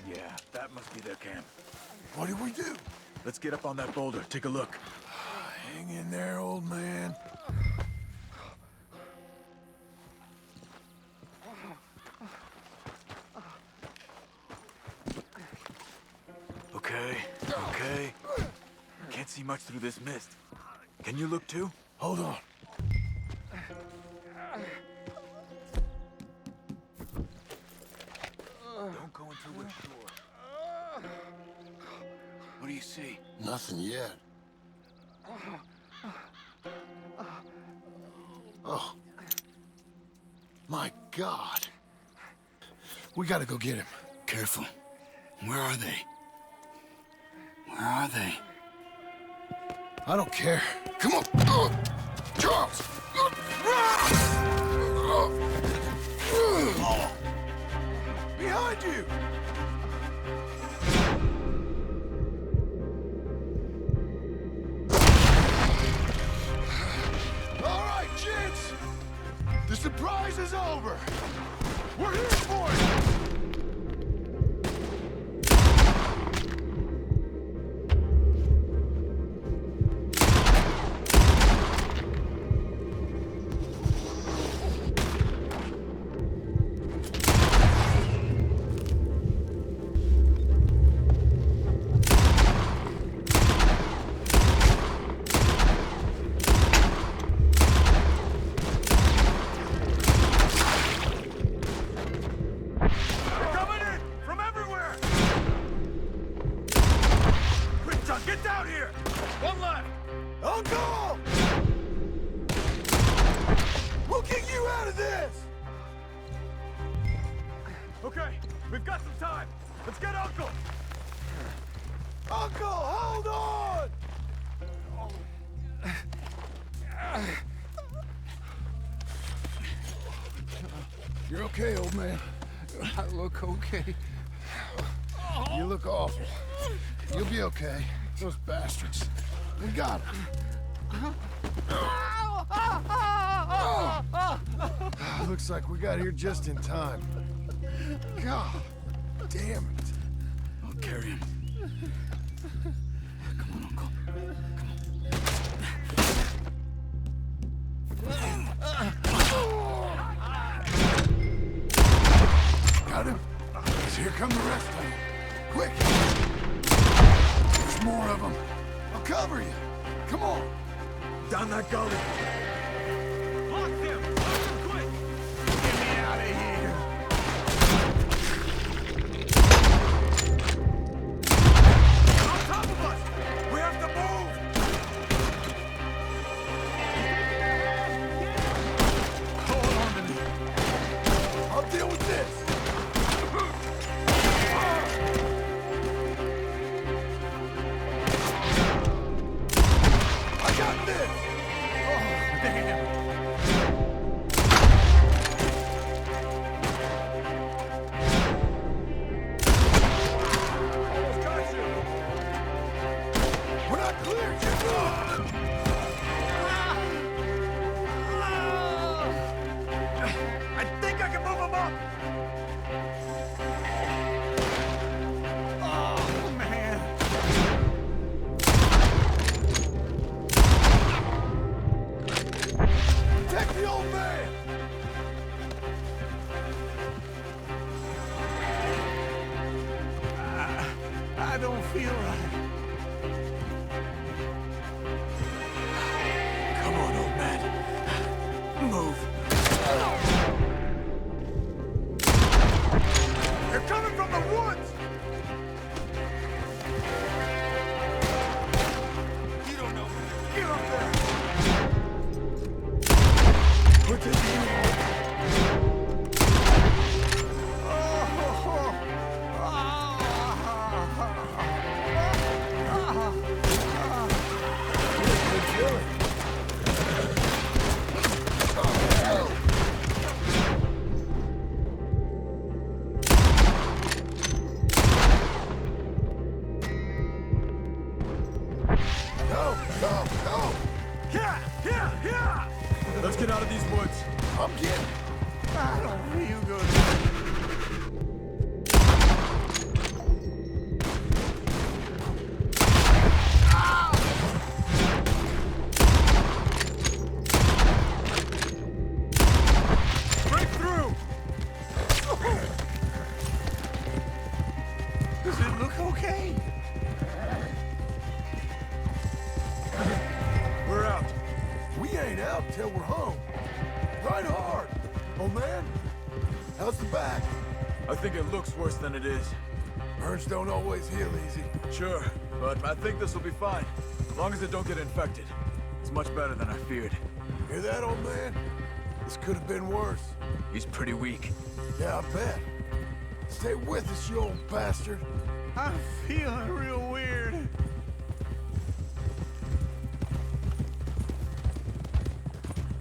Yeah, that must be their camp.
What do we do?
Let's get up on that boulder, take a look.
Hang in there, old man.
Okay. Can't see much through this mist. Can you look too?
Hold on.
Don't go until we're sure. What do you see?
Nothing yet. Oh. My God. We gotta go get him.
Careful. Where are they? Where are they?
I don't care. Come on. Charles! Behind you! All right, gents. The surprise is over. We're here for it. Uncle! We'll get you out of this!
Okay, we've got some time. Let's get Uncle!
Uncle, hold on! You're okay, old man.
I look okay.
You look awful. You'll be okay. Those bastards. We got him. Looks like we got here just in time. God damn it.
I'll carry him. Come on, Uncle.
Got him? Here come the rest of them. Quick! There's more of them. I'll cover you. Come on.
Down that gully.
Lock them! Quick!
don't feel right.
Come on, old man. Move.
They're coming from the woods! You don't know. Get up there! Put this in.
Let's get out of these woods.
I'm getting. I don't feel good.
Break through!
Does it look okay?
We're out.
We ain't out till we're home. Ride hard, old man. How's the back?
I think it looks worse than it is.
Burns don't always heal easy.
Sure, but I think this will be fine. As long as it don't get infected. It's much better than I feared.
Hear that, old man? This could have been worse.
He's pretty weak.
Yeah, I bet. Stay with us, you old bastard.
I'm feeling real weird.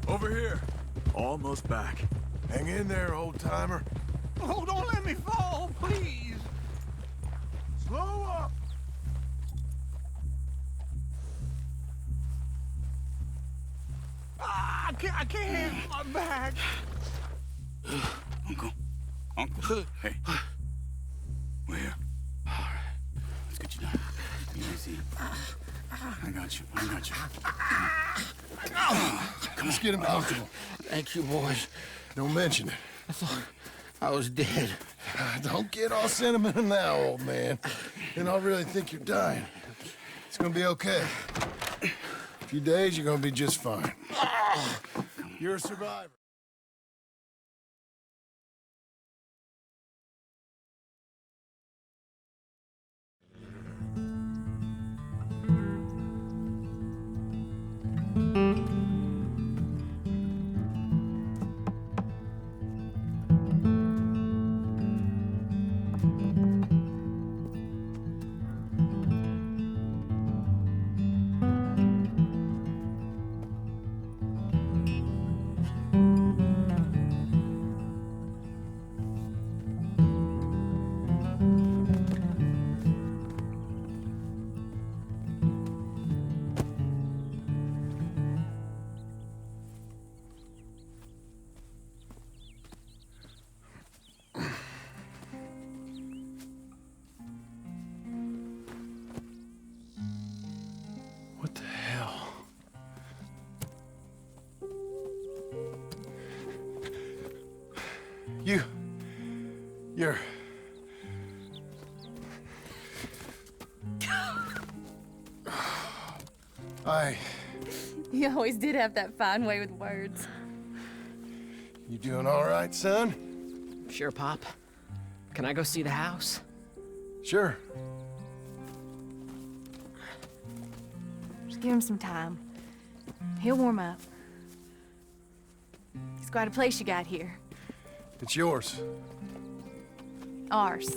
Over here. Almost back.
Hang in there, old-timer.
Oh, don't let me fall, please. Slow up. Ah, I can't. My back.
Uncle. Hey. We're here. All right. Let's get you down. Easy. I got you.
Come on. Get him comfortable.
Thank you, boys.
Don't mention it.
I thought I was dead.
Don't get all sentimental now, old man. Then I'll really think you're dying. It's gonna be okay. A few days, you're gonna be just fine. You're a survivor.
What the hell?
You're...
You always did have that fine way with words.
You doing all right, son?
Sure, Pop. Can I go see the house?
Sure.
Just give him some time. He'll warm up. It's quite a place you got here.
It's yours.
Ours.